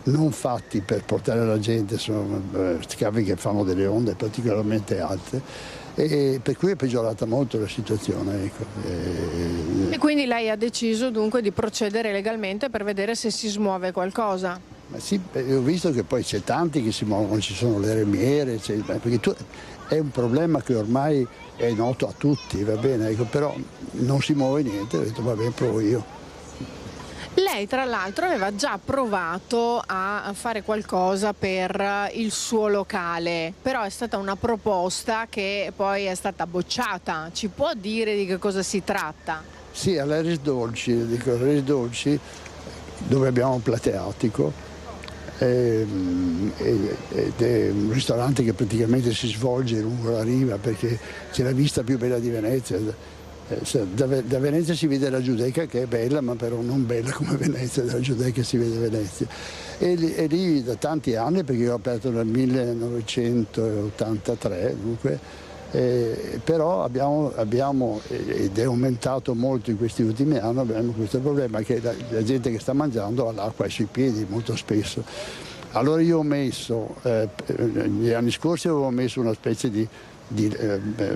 Speaker 2: non fatti per portare la gente, sono scafi che fanno delle onde particolarmente alte, e per cui è peggiorata molto la situazione. Ecco.
Speaker 23: E quindi lei ha deciso dunque di procedere legalmente per vedere se si smuove qualcosa?
Speaker 2: Ma sì, ho visto che poi c'è tanti che si muovono, ci sono le remiere, perché è un problema che ormai è noto a tutti, va bene, ecco, però non si muove niente, ho detto va bene, provo io.
Speaker 23: Lei tra l'altro aveva già provato a fare qualcosa per il suo locale, però è stata una proposta che poi è stata bocciata. Ci può dire di che cosa si tratta?
Speaker 2: Sì, all'Harris Dolci, dove abbiamo un plateatico, ed è un ristorante che praticamente si svolge lungo la riva, perché c'è la vista più bella di Venezia. Da Venezia si vede la Giudecca, che è bella, ma però non bella come Venezia. Dalla Giudecca si vede Venezia. E lì da tanti anni, perché io ho aperto nel 1983, dunque, però abbiamo, ed è aumentato molto in questi ultimi anni, abbiamo questo problema che la gente che sta mangiando ha l'acqua sui piedi molto spesso. Allora io ho messo, gli anni scorsi avevo messo una specie di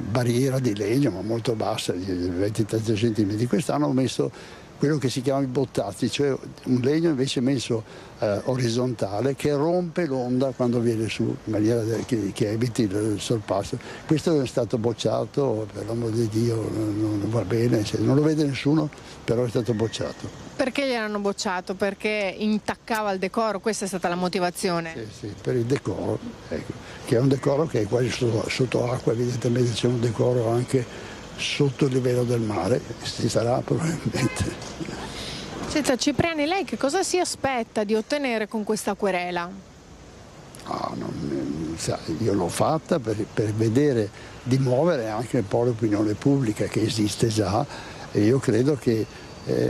Speaker 2: barriera di legno, ma molto bassa, di 20-30 cm. Quest'anno ho messo quello che si chiama i bottazzi, cioè un legno invece messo orizzontale, che rompe l'onda quando viene su, in maniera che eviti il sorpasso. Questo è stato bocciato, per l'amor di Dio, non va bene, non lo vede nessuno, però è stato bocciato.
Speaker 23: Perché gliel'hanno bocciato? Perché intaccava il decoro? Questa è stata la motivazione?
Speaker 2: Sì, per il decoro, ecco, che è un decoro che è quasi sotto acqua, evidentemente c'è un decoro anche sotto il livello del mare, ci sarà probabilmente.
Speaker 23: Senta Cipriani, lei che cosa si aspetta di ottenere con questa querela?
Speaker 2: Io l'ho fatta per vedere, di muovere anche un po' l'opinione pubblica, che esiste già, e io credo che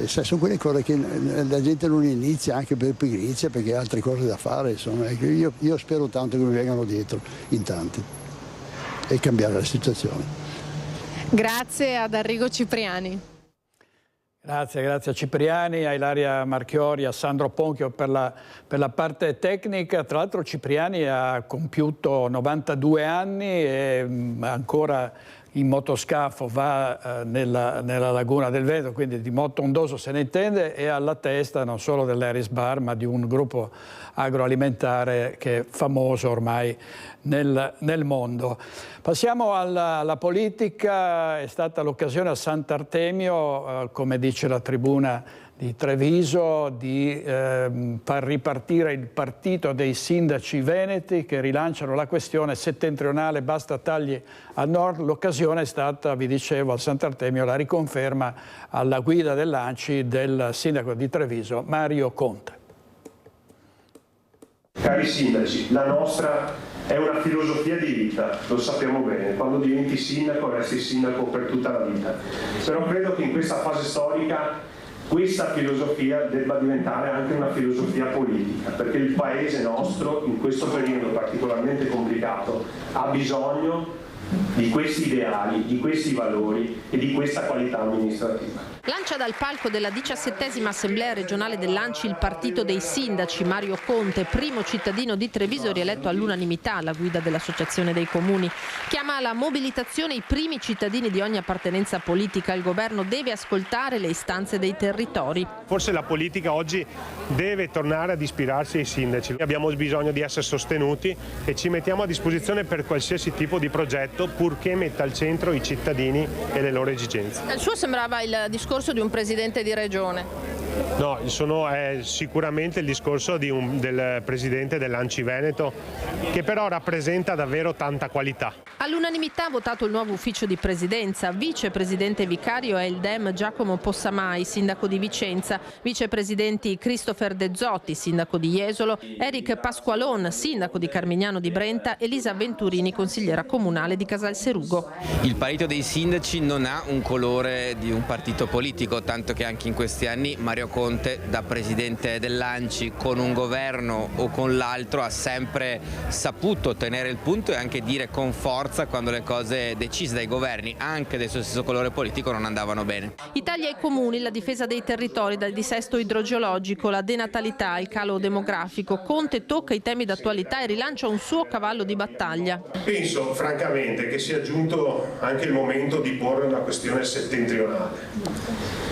Speaker 2: sono quelle cose che la gente non inizia anche per pigrizia, perché ha altre cose da fare, insomma. Io spero tanto che mi vengano dietro in tanti e cambiare la situazione.
Speaker 23: Grazie ad Arrigo Cipriani.
Speaker 1: Grazie a Cipriani, a Ilaria Marchiori, a Sandro Ponchio per la parte tecnica. Tra l'altro Cipriani ha compiuto 92 anni e ancora in motoscafo va nella laguna del Veneto, quindi di moto ondoso se ne intende, e alla testa non solo dell'Eris Bar ma di un gruppo agroalimentare che è famoso ormai nel mondo. Passiamo alla politica. È stata l'occasione a Sant'Artemio, come dice la tribuna di Treviso, di far ripartire il partito dei sindaci veneti che rilanciano la questione settentrionale, basta tagli al nord. L'occasione è stata, vi dicevo, a Sant'Artemio la riconferma alla guida dell'ANCI del sindaco di Treviso, Mario Conte.
Speaker 3: Cari sindaci, la nostra è una filosofia di vita, lo sappiamo bene, quando diventi sindaco resti sindaco per tutta la vita, però credo che in questa fase storica questa filosofia debba diventare anche una filosofia politica, perché il paese nostro in questo periodo particolarmente complicato ha bisogno di questi ideali, di questi valori e di questa qualità amministrativa.
Speaker 4: Lancia dal palco della 17ª Assemblea regionale dell'ANCI il partito dei sindaci. Mario Conte, primo cittadino di Treviso rieletto all'unanimità alla guida dell'Associazione dei Comuni. Chiama alla mobilitazione i primi cittadini di ogni appartenenza politica. Il governo deve ascoltare le istanze dei territori.
Speaker 3: Forse la politica oggi deve tornare ad ispirarsi ai sindaci. Abbiamo bisogno di essere sostenuti e ci mettiamo a disposizione per qualsiasi tipo di progetto, purché metta al centro i cittadini e le loro esigenze.
Speaker 4: Il suo sembrava il discorso di un presidente di regione.
Speaker 3: No, è sicuramente il discorso del presidente dell'ANCI Veneto, che però rappresenta davvero tanta qualità.
Speaker 4: All'unanimità ha votato il nuovo ufficio di presidenza. Vicepresidente vicario è il Dem Giacomo Possamai, sindaco di Vicenza. Vicepresidenti Christopher De Zotti, sindaco di Jesolo, Eric Pasqualon, sindaco di Carmignano di Brenta, Elisa Venturini, consigliera comunale di Casalserugo.
Speaker 5: Il partito dei sindaci non ha un colore di un partito politico, tanto che anche in questi anni Mario Conte, da presidente dell'ANCI, con un governo o con l'altro, ha sempre saputo tenere il punto e anche dire con forza quando le cose decise dai governi, anche del suo stesso colore politico, non andavano bene.
Speaker 4: I tagli ai comuni, la difesa dei territori dal dissesto idrogeologico, la denatalità, il calo demografico. Conte tocca i temi d'attualità e rilancia un suo cavallo di battaglia.
Speaker 3: Penso francamente che sia giunto anche il momento di porre una questione settentrionale,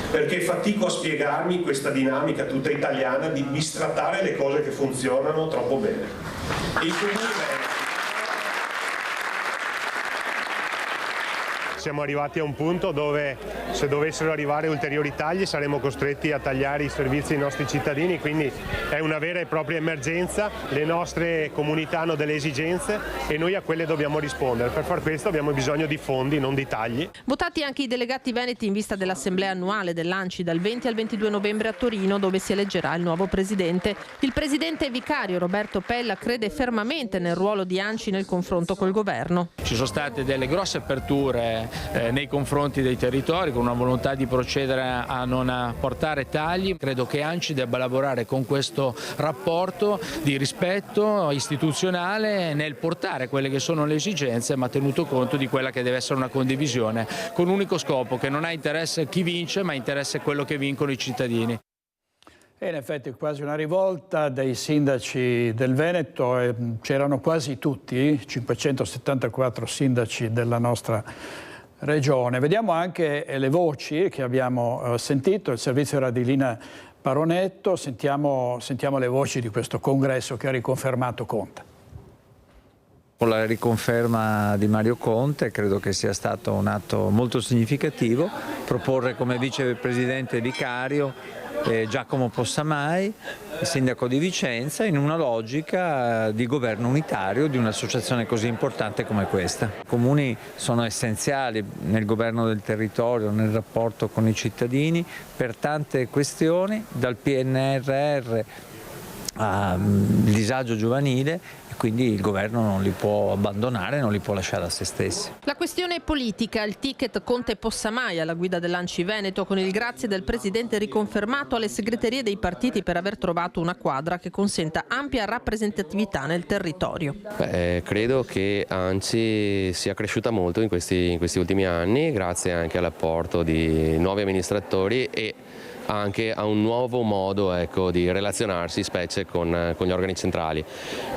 Speaker 3: perché fatico a spiegarmi questa dinamica tutta italiana di bistrattare le cose che funzionano troppo bene. Il comune siamo arrivati a un punto dove, se dovessero arrivare ulteriori tagli, saremo costretti a tagliare i servizi ai nostri cittadini, quindi è una vera e propria emergenza. Le nostre comunità hanno delle esigenze e noi a quelle dobbiamo rispondere. Per far questo abbiamo bisogno di fondi, non di tagli.
Speaker 4: Votati anche i delegati veneti in vista dell'assemblea annuale dell'ANCI dal 20 al 22 novembre a Torino, dove si eleggerà il nuovo presidente. Il presidente vicario Roberto Pella crede fermamente nel ruolo di ANCI nel confronto col governo.
Speaker 24: Ci sono state delle grosse aperture nei confronti dei territori, con una volontà di procedere a non apportare tagli. Credo che ANCI debba lavorare con questo rapporto di rispetto istituzionale nel portare quelle che sono le esigenze, ma tenuto conto di quella che deve essere una condivisione, con un unico scopo, che non ha interesse chi vince, ma interesse quello che vincono i cittadini.
Speaker 1: E in effetti quasi una rivolta dei sindaci del Veneto, c'erano quasi tutti, 574 sindaci della nostra regione. Vediamo anche le voci che abbiamo sentito. Il servizio era di Lina Baronetto. Sentiamo le voci di questo congresso che ha riconfermato Conte.
Speaker 25: Con la riconferma di Mario Conte credo che sia stato un atto molto significativo proporre come vicepresidente vicario Giacomo Possamai, sindaco di Vicenza, in una logica di governo unitario di un'associazione così importante come questa. I comuni sono essenziali nel governo del territorio, nel rapporto con i cittadini, per tante questioni, dal PNRR al disagio giovanile, quindi il governo non li può abbandonare, non li può lasciare a se stessi.
Speaker 4: La questione politica, il ticket Conte Possamai alla guida dell'ANCI Veneto, con il grazie del presidente riconfermato alle segreterie dei partiti per aver trovato una quadra che consenta ampia rappresentatività nel territorio.
Speaker 26: Credo che ANCI sia cresciuta molto in questi ultimi anni, grazie anche all'apporto di nuovi amministratori e anche a un nuovo modo, ecco, di relazionarsi, specie con gli organi centrali.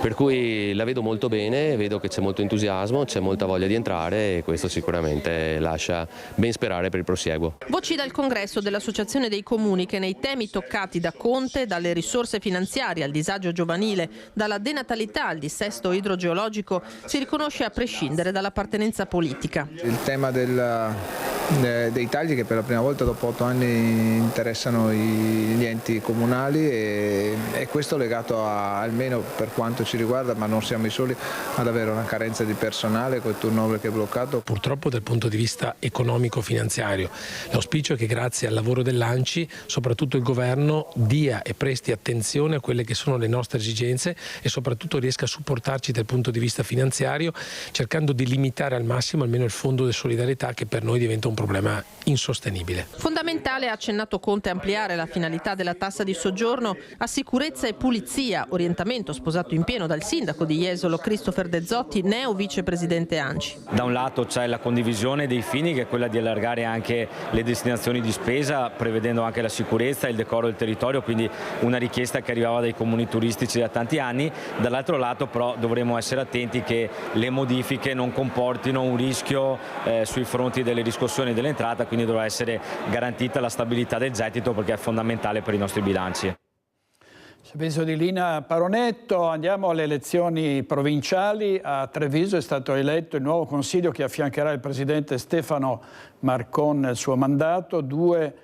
Speaker 26: Per cui la vedo molto bene, vedo che c'è molto entusiasmo, c'è molta voglia di entrare e questo sicuramente lascia ben sperare per il prosieguo.
Speaker 4: Voci dal congresso dell'Associazione dei Comuni che nei temi toccati da Conte, dalle risorse finanziarie al disagio giovanile, dalla denatalità al dissesto idrogeologico, si riconosce a prescindere dall'appartenenza politica.
Speaker 6: Il tema dei tagli che per la prima volta dopo 8 anni interessano gli enti comunali e questo legato almeno per quanto ci riguarda, ma non siamo i soli, ad avere una carenza di personale con il turnover che è bloccato.
Speaker 8: Purtroppo dal punto di vista economico-finanziario l'auspicio è che grazie al lavoro dell'ANCI soprattutto il governo dia e presti attenzione a quelle che sono le nostre esigenze e soprattutto riesca a supportarci dal punto di vista finanziario, cercando di limitare al massimo almeno il fondo di solidarietà che per noi diventa un problema insostenibile.
Speaker 4: Fondamentale, ha accennato Conte, ampliare la finalità della tassa di soggiorno a sicurezza e pulizia, orientamento sposato in pieno dal sindaco di Jesolo Christopher De Zotti, neo vicepresidente ANCI.
Speaker 9: Da un lato c'è la condivisione dei fini, che è quella di allargare anche le destinazioni di spesa, prevedendo anche la sicurezza e il decoro del territorio, quindi una richiesta che arrivava dai comuni turistici da tanti anni. Dall'altro lato però dovremo essere attenti che le modifiche non comportino un rischio sui fronti delle riscossioni e dell'entrata, quindi dovrà essere garantita la stabilità del gettito perché è fondamentale per i nostri bilanci.
Speaker 1: Servizio di Lina Paronetto, andiamo alle elezioni provinciali. A Treviso è stato eletto il nuovo consiglio che affiancherà il presidente Stefano Marcon nel suo mandato, 2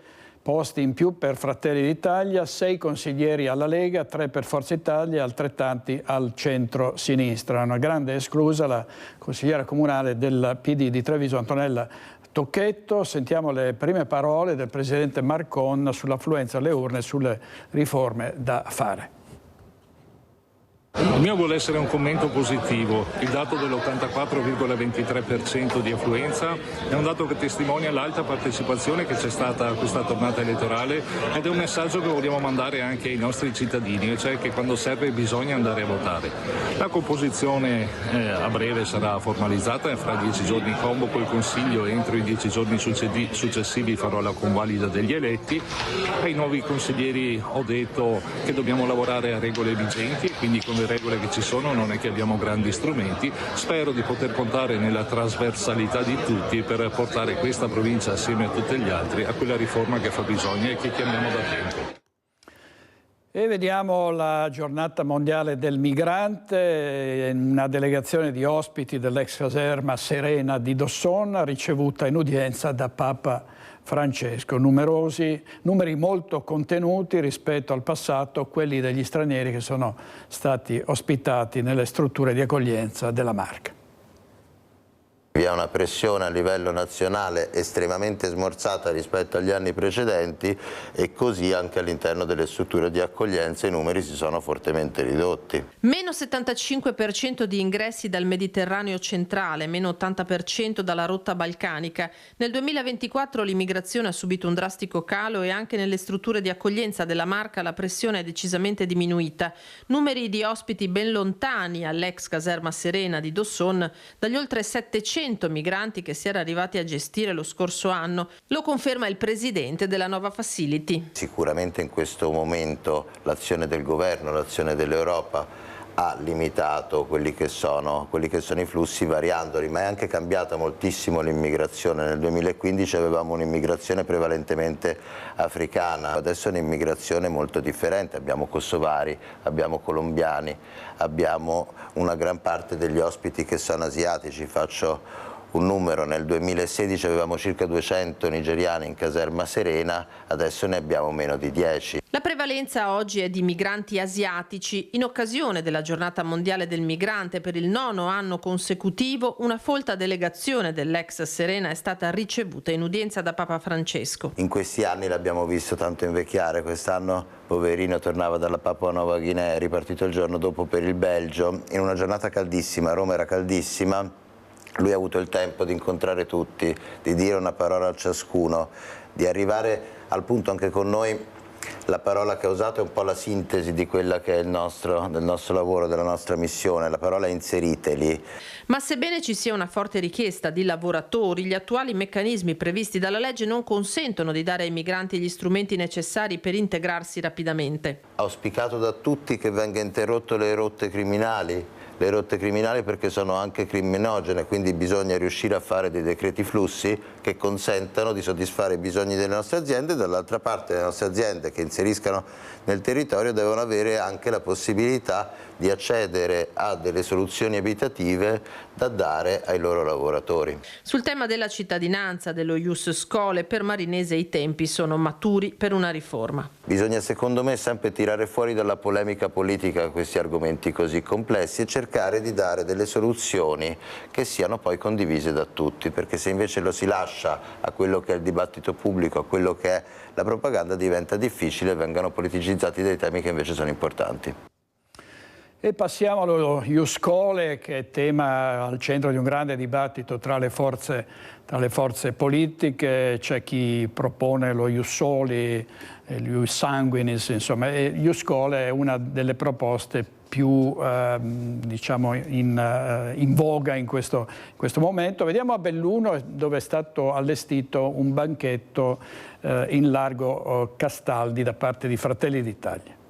Speaker 1: posti in più per Fratelli d'Italia, 6 consiglieri alla Lega, 3 per Forza Italia e altrettanti al centro-sinistra. Una grande esclusa la consigliera comunale del PD di Treviso, Antonella Tocchetto. Sentiamo le prime parole del presidente Marcon sull'affluenza alle urne e sulle riforme da fare.
Speaker 10: Il mio vuole essere un commento positivo. Il dato dell'84,23% di affluenza è un dato che testimonia l'alta partecipazione che c'è stata a questa tornata elettorale ed è un messaggio che vogliamo mandare anche ai nostri cittadini, cioè che quando serve bisogna andare a votare. La composizione a breve sarà formalizzata e fra 10 giorni convoco il Consiglio e entro i 10 giorni successivi farò la convalida degli eletti. Ai nuovi consiglieri ho detto che dobbiamo lavorare a regole vigenti, quindi con le regole che ci sono non è che abbiamo grandi strumenti. Spero di poter contare nella trasversalità di tutti per portare questa provincia assieme a tutti gli altri a quella riforma che fa bisogno e che chiamiamo da tempo.
Speaker 1: E vediamo la giornata mondiale del migrante, una delegazione di ospiti dell'ex caserma Serena di Dosson ricevuta in udienza da Papa Francesco. Numeri molto contenuti rispetto al passato, quelli degli stranieri che sono stati ospitati nelle strutture di accoglienza della Marca.
Speaker 11: Vi è una pressione a livello nazionale estremamente smorzata rispetto agli anni precedenti e così anche all'interno delle strutture di accoglienza i numeri si sono fortemente ridotti.
Speaker 4: Meno 75% di ingressi dal Mediterraneo centrale, meno 80% dalla rotta balcanica. Nel 2024 l'immigrazione ha subito un drastico calo e anche nelle strutture di accoglienza della Marca la pressione è decisamente diminuita. Numeri di ospiti ben lontani all'ex caserma Serena di Dosson dagli oltre 700 migranti che si era arrivati a gestire lo scorso anno. Lo conferma il presidente della nuova facility.
Speaker 11: Sicuramente in questo momento l'azione del governo, l'azione dell'Europa ha limitato quelli che sono i flussi variandoli, ma è anche cambiata moltissimo l'immigrazione. Nel 2015 avevamo un'immigrazione prevalentemente africana, adesso è un'immigrazione molto differente, abbiamo kosovari, abbiamo colombiani, abbiamo una gran parte degli ospiti che sono asiatici. Faccio un numero: nel 2016 avevamo circa 200 nigeriani in caserma Serena, adesso ne abbiamo meno di 10.
Speaker 4: La prevalenza oggi è di migranti asiatici. In occasione della giornata mondiale del migrante per il 9º anno consecutivo, una folta delegazione dell'ex Serena è stata ricevuta in udienza da Papa Francesco.
Speaker 11: In questi anni l'abbiamo visto tanto invecchiare, quest'anno poverino tornava dalla Papua Nuova Guinea, è ripartito il giorno dopo per il Belgio, in una giornata caldissima, Roma era caldissima. Lui ha avuto il tempo di incontrare tutti, di dire una parola a ciascuno, di arrivare al punto anche con noi La parola che ho usato è un po' la sintesi di quella che è del nostro lavoro, della nostra missione, la parola è inseriteli.
Speaker 4: Ma sebbene ci sia una forte richiesta di lavoratori, gli attuali meccanismi previsti dalla legge non consentono di dare ai migranti gli strumenti necessari per integrarsi rapidamente.
Speaker 11: Auspicato da tutti che venga interrotto le rotte criminali perché sono anche criminogene, quindi bisogna riuscire a fare dei decreti flussi che consentano di soddisfare i bisogni delle nostre aziende e dall'altra parte le nostre aziende che inseriscano nel territorio devono avere anche la possibilità di accedere a delle soluzioni abitative da dare ai loro lavoratori.
Speaker 4: Sul tema della cittadinanza, dello Ius Scholae, per Marinese i tempi sono maturi per una riforma.
Speaker 11: Bisogna secondo me sempre tirare fuori dalla polemica politica questi argomenti così complessi e cercare di dare delle soluzioni che siano poi condivise da tutti, perché se invece lo si lascia a quello che è il dibattito pubblico, a quello che è la propaganda, diventa difficile e vengono politicizzati dei temi che invece sono importanti.
Speaker 1: E passiamo allo Ius Scholae, che è tema al centro di un grande dibattito tra le forze politiche. C'è chi propone lo Ius Soli, l'Ius Sanguinis, insomma, e Ius Scholae è una delle proposte più diciamo in voga in questo momento. Vediamo a Belluno, dove è stato allestito un banchetto in largo Castaldi da parte di Fratelli d'Italia.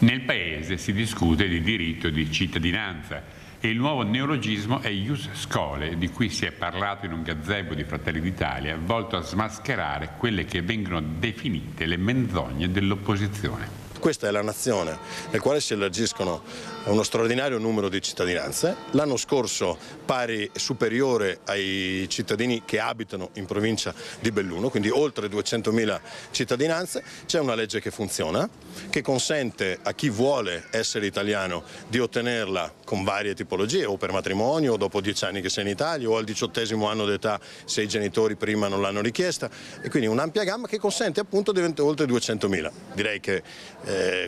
Speaker 7: Nel Paese si discute di diritto di cittadinanza e il nuovo neologismo è Ius Scholae, di cui si è parlato in un gazebo di Fratelli d'Italia, volto a smascherare quelle che vengono definite le menzogne dell'opposizione.
Speaker 12: Questa è la nazione nel quale si elargiscono uno straordinario numero di cittadinanze, l'anno scorso pari e superiore ai cittadini che abitano in provincia di Belluno, quindi oltre 200.000 cittadinanze. C'è una legge che funziona, che consente a chi vuole essere italiano di ottenerla con varie tipologie, o per matrimonio, o dopo 10 anni che sei in Italia, o al 18° anno d'età se i genitori prima non l'hanno richiesta, e quindi un'ampia gamma che consente appunto di oltre 200.000. Direi che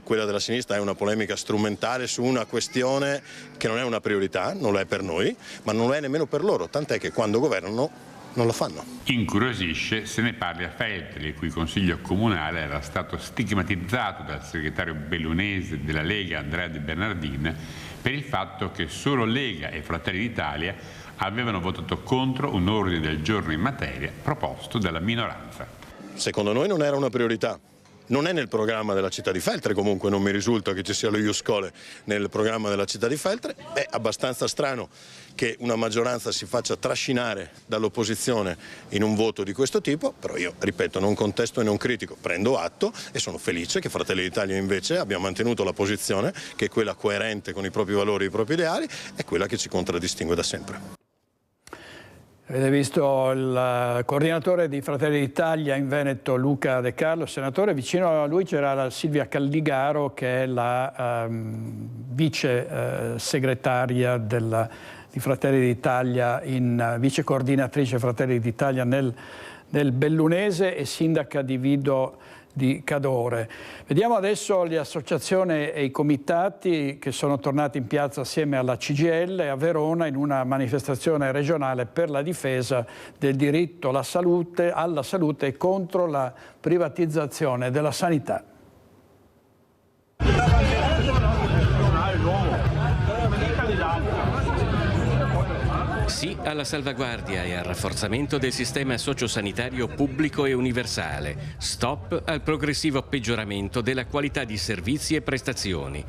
Speaker 12: quella della sinistra è una polemica strumentale su una questione che non è una priorità, non lo è per noi, ma non lo è nemmeno per loro, tant'è che quando governano non lo fanno.
Speaker 7: Incuriosisce se ne parli a Feltri, il cui consiglio comunale era stato stigmatizzato dal segretario bellunese della Lega Andrea De Bernardin per il fatto che solo Lega e Fratelli d'Italia avevano votato contro un ordine del giorno in materia proposto dalla minoranza.
Speaker 12: Secondo noi non era una priorità. Non è nel programma della città di Feltre, comunque non mi risulta che ci sia lo Ius Scholae nel programma della città di Feltre. È abbastanza strano che una maggioranza si faccia trascinare dall'opposizione in un voto di questo tipo, però io, ripeto, non contesto e non critico, prendo atto e sono felice che Fratelli d'Italia invece abbia mantenuto la posizione che è quella coerente con i propri valori e i propri ideali, è quella che ci contraddistingue da sempre.
Speaker 1: Avete visto il coordinatore di Fratelli d'Italia in Veneto, Luca De Carlo, senatore. Vicino a lui c'era la Silvia Calligaro, che è la vice segretaria di Fratelli d'Italia, vice coordinatrice Fratelli d'Italia nel Bellunese e sindaca di Vido di Cadore. Vediamo adesso le associazioni e i comitati che sono tornati in piazza assieme alla CGIL a Verona in una manifestazione regionale per la difesa del diritto alla salute e contro la privatizzazione della sanità.
Speaker 13: Sì alla salvaguardia e al rafforzamento del sistema sociosanitario pubblico e universale. Stop al progressivo peggioramento della qualità di servizi e prestazioni.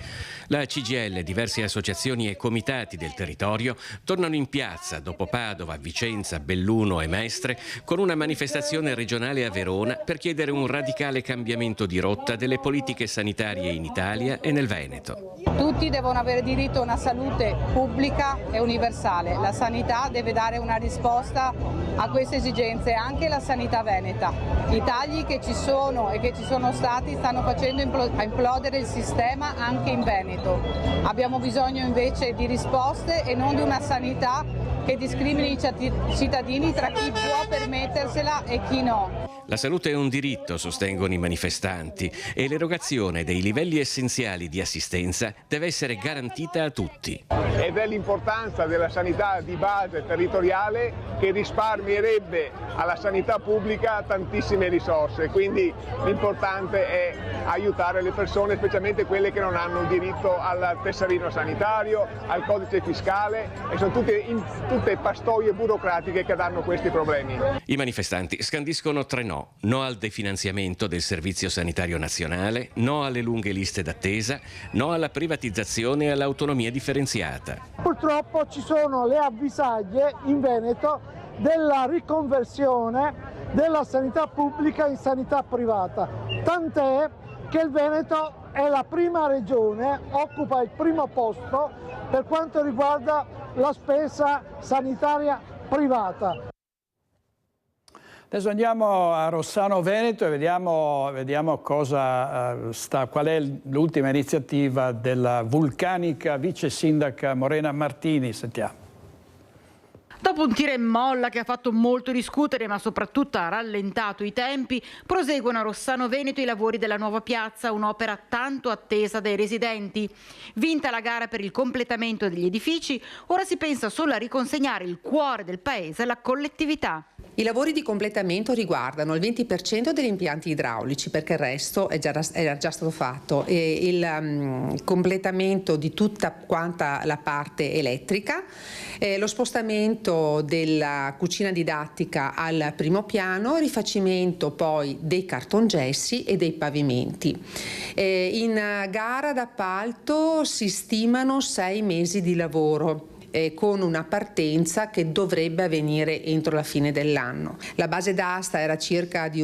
Speaker 13: La CGIL, diverse associazioni e comitati del territorio tornano in piazza dopo Padova, Vicenza, Belluno e Mestre con una manifestazione regionale a Verona per chiedere un radicale cambiamento di rotta delle politiche sanitarie in Italia e nel Veneto.
Speaker 14: Tutti devono avere diritto a una salute pubblica e universale. La sanità deve dare una risposta a queste esigenze, anche la sanità veneta. I tagli che ci sono e che ci sono stati stanno facendo implodere il sistema anche in Veneto. Abbiamo bisogno invece di risposte e non di una sanità che che discrimini i cittadini tra chi può permettersela e chi no.
Speaker 13: La salute è un diritto, sostengono i manifestanti, e l'erogazione dei livelli essenziali di assistenza deve essere garantita a tutti.
Speaker 15: Ed è l'importanza della sanità di base territoriale che risparmierebbe alla sanità pubblica tantissime risorse, quindi l'importante è aiutare le persone, specialmente quelle che non hanno diritto al tesserino sanitario, al codice fiscale, e sono tutte pastoie burocratiche che danno questi problemi.
Speaker 13: I manifestanti scandiscono 3 no. No al definanziamento del Servizio Sanitario Nazionale, no alle lunghe liste d'attesa, no alla privatizzazione e all'autonomia differenziata.
Speaker 22: Purtroppo ci sono le avvisaglie in Veneto della riconversione della sanità pubblica in sanità privata, tant'è che il Veneto è la prima regione, occupa il primo posto per quanto riguarda la spesa sanitaria privata.
Speaker 1: Adesso andiamo a Rossano Veneto e vediamo qual è l'ultima iniziativa della vulcanica vice sindaca Morena Martini. Sentiamo.
Speaker 16: Dopo un tira e molla che ha fatto molto discutere ma soprattutto ha rallentato i tempi, proseguono a Rossano Veneto i lavori della nuova piazza, un'opera tanto attesa dai residenti. Vinta la gara per il completamento degli edifici, ora si pensa solo a riconsegnare il cuore del paese alla collettività.
Speaker 17: I lavori di completamento riguardano il 20% degli impianti idraulici, perché il resto era già stato fatto, e il completamento di tutta quanta la parte elettrica, lo spostamento della cucina didattica al primo piano, rifacimento poi dei cartongessi e dei pavimenti. In gara d'appalto si stimano 6 mesi di lavoro, con una partenza che dovrebbe avvenire entro la fine dell'anno. La base d'asta era circa di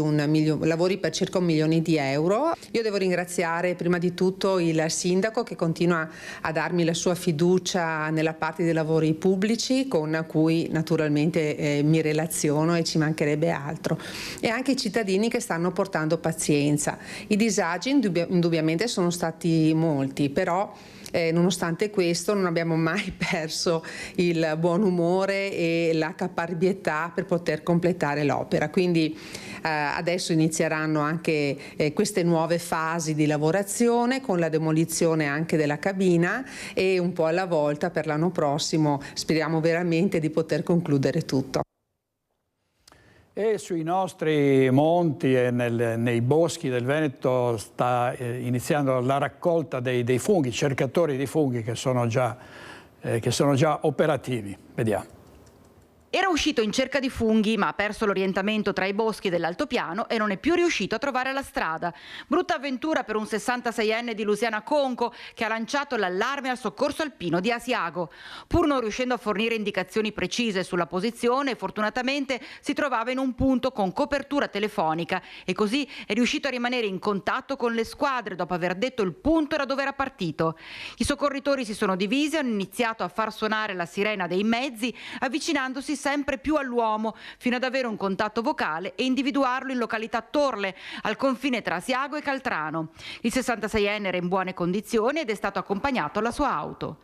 Speaker 17: lavori per circa 1 milione di euro. Io devo ringraziare prima di tutto il sindaco, che continua a darmi la sua fiducia nella parte dei lavori pubblici, con cui naturalmente mi relaziono, e ci mancherebbe altro, e anche i cittadini che stanno portando pazienza. I disagi indubbiamente sono stati molti, però nonostante questo non abbiamo mai perso il buon umore e la caparbietà per poter completare l'opera. Quindi adesso inizieranno anche queste nuove fasi di lavorazione, con la demolizione anche della cabina, e un po' alla volta per l'anno prossimo speriamo veramente di poter concludere tutto.
Speaker 1: E sui nostri monti e nei boschi del Veneto sta iniziando la raccolta dei funghi, cercatori di funghi che sono già operativi. Vediamo.
Speaker 16: Era uscito in cerca di funghi, ma ha perso l'orientamento tra i boschi dell'altopiano e non è più riuscito a trovare la strada. Brutta avventura per un 66enne di Lusiana Conco, che ha lanciato l'allarme al soccorso alpino di Asiago. Pur non riuscendo a fornire indicazioni precise sulla posizione, fortunatamente si trovava in un punto con copertura telefonica, e così è riuscito a rimanere in contatto con le squadre dopo aver detto il punto era dove era partito. I soccorritori si sono divisi e hanno iniziato a far suonare la sirena dei mezzi, avvicinandosi sempre più all'uomo, fino ad avere un contatto vocale e individuarlo in località Torle, al confine tra Asiago e Caltrano. Il 66enne era in buone condizioni ed è stato accompagnato alla sua auto.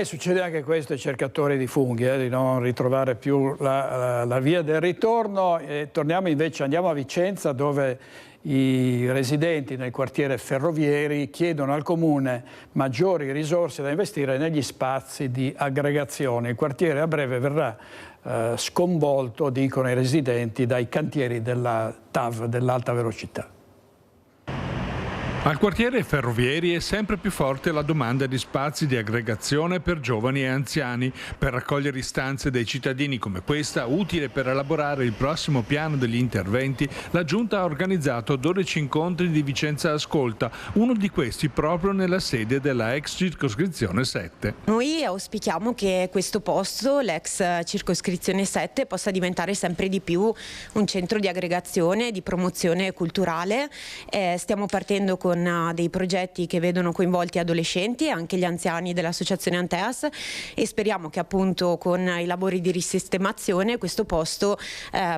Speaker 1: Succede anche questo ai cercatori di funghi, di non ritrovare più la via del ritorno. Andiamo a Vicenza, dove i residenti nel quartiere Ferrovieri chiedono al Comune maggiori risorse da investire negli spazi di aggregazione. Il quartiere a breve verrà sconvolto, dicono i residenti, dai cantieri della TAV, dell'alta velocità.
Speaker 18: Al quartiere Ferrovieri è sempre più forte la domanda di spazi di aggregazione per giovani e anziani, per raccogliere istanze dei cittadini come questa, utile per elaborare il prossimo piano degli interventi. La Giunta ha organizzato 12 incontri di Vicenza Ascolta, uno di questi proprio nella sede della ex circoscrizione 7.
Speaker 19: Noi auspichiamo che questo posto, l'ex circoscrizione 7, possa diventare sempre di più un centro di aggregazione, di promozione culturale. Stiamo partendo con con dei progetti che vedono coinvolti adolescenti e anche gli anziani dell'associazione Anteas, e speriamo che appunto con i lavori di risistemazione questo posto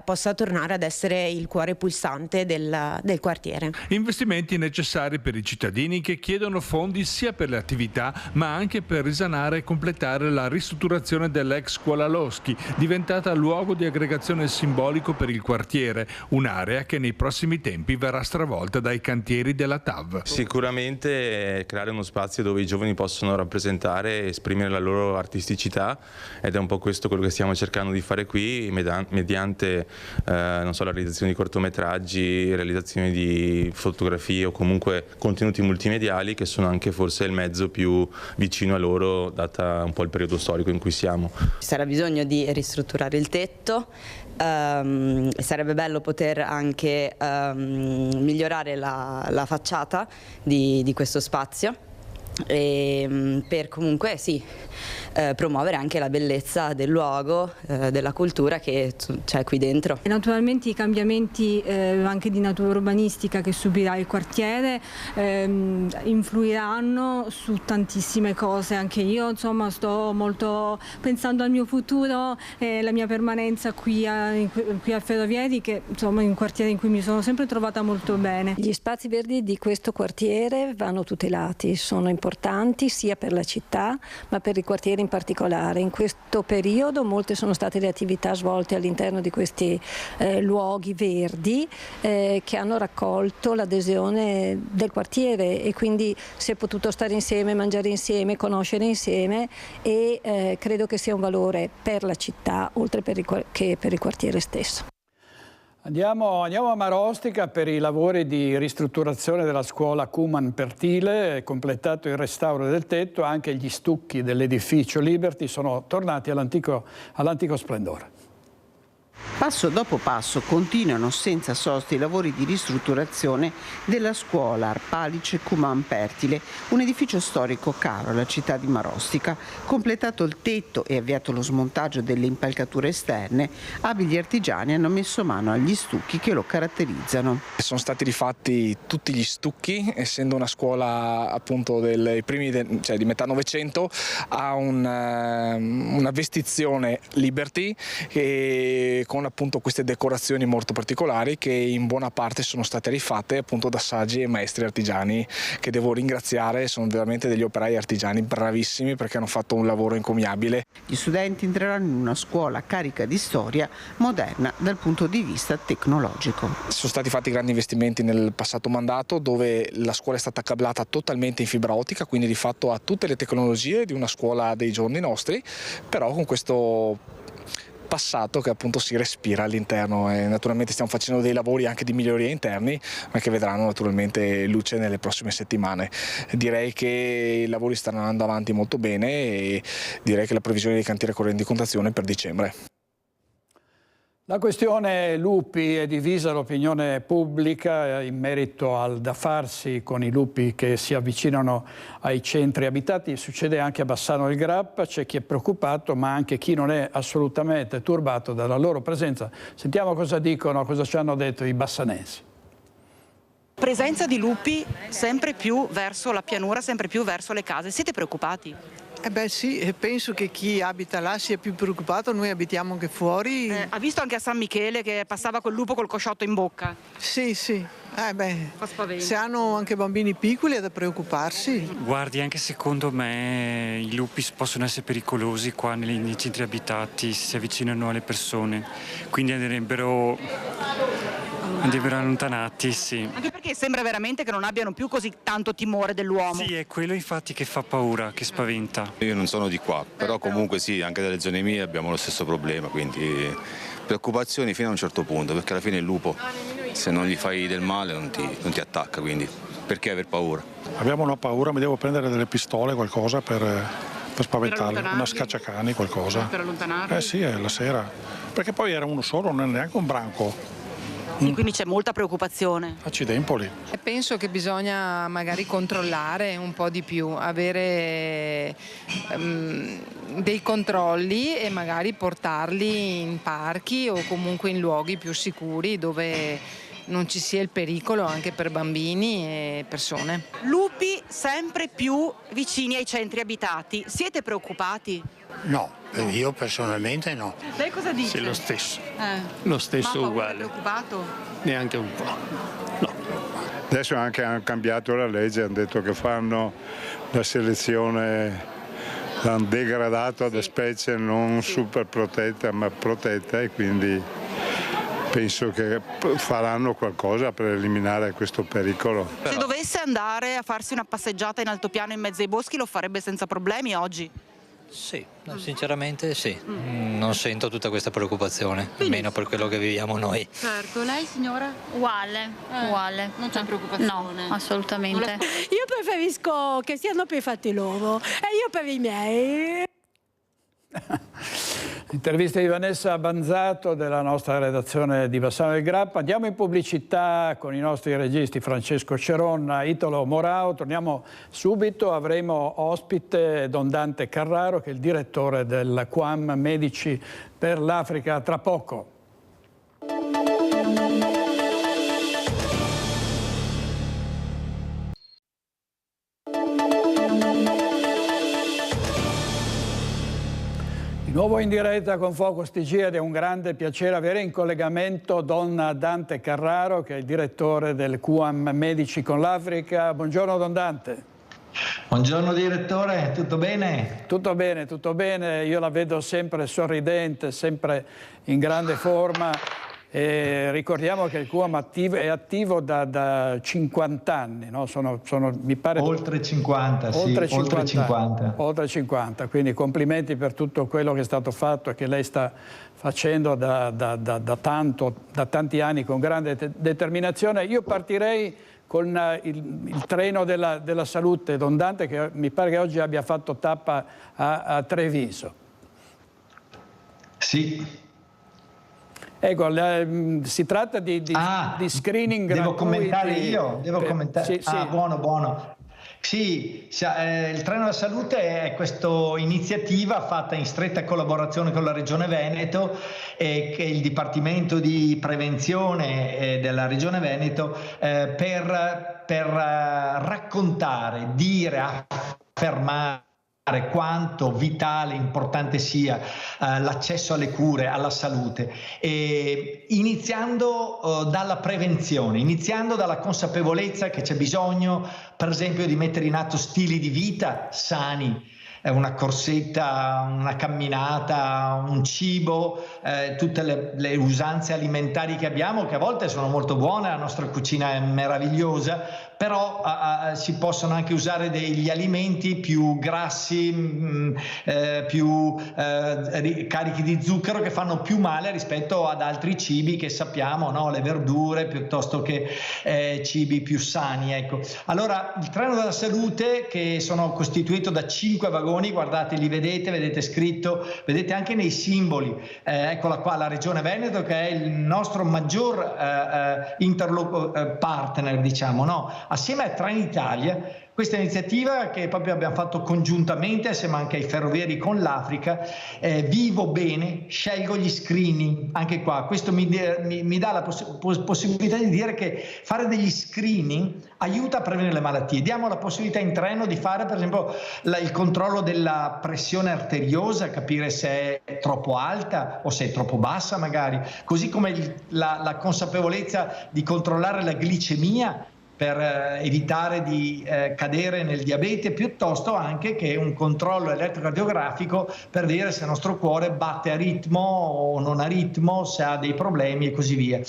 Speaker 19: possa tornare ad essere il cuore pulsante del quartiere.
Speaker 18: Investimenti necessari per i cittadini che chiedono fondi sia per le attività ma anche per risanare e completare la ristrutturazione dell'ex scuola Loschi, diventata luogo di aggregazione simbolico per il quartiere, un'area che nei prossimi tempi verrà stravolta dai cantieri della TAV.
Speaker 2: Sicuramente creare uno spazio dove i giovani possono rappresentare e esprimere la loro artisticità, ed è un po' questo quello che stiamo cercando di fare qui mediante non so, la realizzazione di cortometraggi, realizzazione di fotografie o comunque contenuti multimediali che sono anche forse il mezzo più vicino a loro data un po' il periodo storico in cui siamo.
Speaker 3: Ci sarà bisogno di ristrutturare il tetto, sarebbe bello poter anche migliorare la facciata di questo spazio e per comunque sì, promuovere anche la bellezza del luogo, della cultura che c'è qui dentro.
Speaker 5: E naturalmente i cambiamenti anche di natura urbanistica che subirà il quartiere influiranno su tantissime cose. Anche io insomma sto molto pensando al mio futuro e la mia permanenza qui a Ferrovieri, che insomma è un quartiere in cui mi sono sempre trovata molto bene.
Speaker 20: Gli spazi verdi di questo quartiere vanno tutelati, sono importanti sia per la città ma per i quartieri in particolare. In questo periodo molte sono state le attività svolte all'interno di questi luoghi verdi che hanno raccolto l'adesione del quartiere, e quindi si è potuto stare insieme, mangiare insieme, conoscere insieme, e credo che sia un valore per la città oltre che per il quartiere stesso.
Speaker 1: Andiamo a Marostica per i lavori di ristrutturazione della scuola Cuman Pertile. Completato il restauro del tetto, anche gli stucchi dell'edificio Liberty sono tornati all'antico splendore.
Speaker 21: Passo dopo passo continuano senza sosta i lavori di ristrutturazione della scuola Arpalice Cuman Pertile, un edificio storico caro alla città di Marostica. Completato il tetto e avviato lo smontaggio delle impalcature esterne, abili artigiani hanno messo mano agli stucchi che lo caratterizzano.
Speaker 23: Sono stati rifatti tutti gli stucchi, essendo una scuola appunto dei primi di metà Novecento, ha una vestizione Liberty con appunto queste decorazioni molto particolari che in buona parte sono state rifatte appunto da saggi e maestri artigiani che devo ringraziare. Sono veramente degli operai artigiani bravissimi perché hanno fatto un lavoro encomiabile.
Speaker 21: Gli studenti entreranno in una scuola carica di storia, moderna dal punto di vista tecnologico.
Speaker 23: Sono stati fatti grandi investimenti nel passato mandato, dove la scuola è stata cablata totalmente in fibra ottica, quindi di fatto ha tutte le tecnologie di una scuola dei giorni nostri, però con questo passato che appunto si respira all'interno, e naturalmente stiamo facendo dei lavori anche di miglioria interni, ma che vedranno naturalmente luce nelle prossime settimane. Direi che i lavori stanno andando avanti molto bene e direi che la previsione dei cantieri con rendicontazione è per dicembre.
Speaker 1: La questione lupi è divisa l'opinione pubblica in merito al da farsi con i lupi che si avvicinano ai centri abitati. Succede anche a Bassano del Grappa, c'è chi è preoccupato ma anche chi non è assolutamente turbato dalla loro presenza. Sentiamo cosa dicono, cosa ci hanno detto i bassanesi.
Speaker 16: Presenza di lupi sempre più verso la pianura, sempre più verso le case. Siete preoccupati?
Speaker 27: Sì, penso che chi abita là sia più preoccupato, noi abitiamo anche fuori.
Speaker 16: Ha visto anche a San Michele che passava col lupo col cosciotto in bocca?
Speaker 27: Sì. Se hanno anche bambini piccoli è da preoccuparsi.
Speaker 28: Guardi, anche secondo me i lupi possono essere pericolosi qua nei centri abitati, se si avvicinano alle persone, quindi andrebbero allontanati, sì.
Speaker 16: Anche perché sembra veramente che non abbiano più così tanto timore dell'uomo.
Speaker 28: Sì, è quello infatti che fa paura, che spaventa.
Speaker 29: Io non sono di qua, però comunque sì, anche dalle zone mie abbiamo lo stesso problema, quindi preoccupazioni fino a un certo punto, perché alla fine il lupo, se non gli fai del male, non ti attacca, quindi perché aver paura?
Speaker 30: Abbiamo una paura, mi devo prendere delle pistole, qualcosa per spaventarli, una scacciacani, qualcosa.
Speaker 16: Per allontanarli?
Speaker 30: Sì, è la sera, perché poi era uno solo, non è neanche un branco.
Speaker 16: Sì, quindi c'è molta preoccupazione.
Speaker 30: Accidempoli.
Speaker 31: Penso che bisogna magari controllare un po' di più, avere dei controlli e magari portarli in parchi o comunque in luoghi più sicuri dove non ci sia il pericolo anche per bambini e persone.
Speaker 16: Lupi sempre più vicini ai centri abitati, siete preoccupati?
Speaker 4: No, io personalmente no.
Speaker 16: Lei cosa dice?
Speaker 4: Sì, lo stesso. Lo stesso uguale.
Speaker 16: È preoccupato?
Speaker 4: Neanche un po'. No.
Speaker 6: Adesso anche hanno cambiato la legge, hanno detto che fanno la selezione, l'hanno degradato ad specie non super protetta ma protetta, e quindi penso che faranno qualcosa per eliminare questo pericolo.
Speaker 16: Se dovesse andare a farsi una passeggiata in altopiano in mezzo ai boschi lo farebbe senza problemi oggi?
Speaker 7: Sì, sinceramente sì, non sento tutta questa preoccupazione, almeno per quello che viviamo noi.
Speaker 16: Certo, lei signora?
Speaker 8: Uguale, uguale.
Speaker 16: Non c'è preoccupazione?
Speaker 8: No, assolutamente.
Speaker 9: Io preferisco che siano per i fatti loro e io per i miei.
Speaker 1: Intervista di Vanessa Banzato della nostra redazione di Bassano del Grappa. Andiamo in pubblicità con i nostri registi Francesco Ceronna, Italo Morao. Torniamo subito, avremo ospite Don Dante Carraro, che è il direttore del QAM Medici per l'Africa, tra poco. Di nuovo in diretta con Focus TG ed è un grande piacere avere in collegamento Don Dante Carraro, che è il direttore del QAM Medici con l'Africa. Buongiorno Don Dante.
Speaker 8: Buongiorno direttore, tutto bene?
Speaker 1: Tutto bene, tutto bene. Io la vedo sempre sorridente, sempre in grande forma. E ricordiamo che il QAM è attivo da 50 anni, no? Mi pare
Speaker 8: oltre 50, oltre 50.
Speaker 1: Oltre 50, quindi complimenti per tutto quello che è stato fatto e che lei sta facendo da tanti anni con grande determinazione. Io partirei con il treno della salute, Don Dante, che mi pare che oggi abbia fatto tappa a Treviso.
Speaker 8: Sì.
Speaker 1: Ecco, si tratta di screening gratuiti.
Speaker 8: Devo commentare io? Devo commentare?
Speaker 1: Sì, sì.
Speaker 8: Buono. Sì, il Treno della Salute è questa iniziativa fatta in stretta collaborazione con la Regione Veneto e il Dipartimento di Prevenzione della Regione Veneto per raccontare, dire, affermare quanto vitale e importante sia l'accesso alle cure, alla salute, iniziando dalla prevenzione, iniziando dalla consapevolezza che c'è bisogno, per esempio, di mettere in atto stili di vita sani, una corsetta, una camminata, un cibo, tutte le usanze alimentari che abbiamo, che a volte sono molto buone, la nostra cucina è meravigliosa, però si possono anche usare degli alimenti più grassi, più carichi di zucchero, che fanno più male rispetto ad altri cibi che sappiamo, no? Le verdure piuttosto che cibi più sani. Ecco. Allora, il Treno della Salute, che sono costituito da 5 vagoni, guardate, li vedete scritto, vedete anche nei simboli, eccola qua, la Regione Veneto, che è il nostro maggior partner, diciamo, no? Assieme a Trenitalia, questa iniziativa che proprio abbiamo fatto congiuntamente assieme anche ai ferrovieri con l'Africa, vivo bene, scelgo gli screening, anche qua, questo mi dà la possibilità di dire che fare degli screening aiuta a prevenire le malattie. Diamo la possibilità in treno di fare per esempio il controllo della pressione arteriosa, capire se è troppo alta o se è troppo bassa magari, così come la consapevolezza di controllare la glicemia, per evitare di cadere nel diabete, piuttosto anche che un controllo elettrocardiografico per vedere se il nostro cuore batte a ritmo o non a ritmo, se ha dei problemi e così via.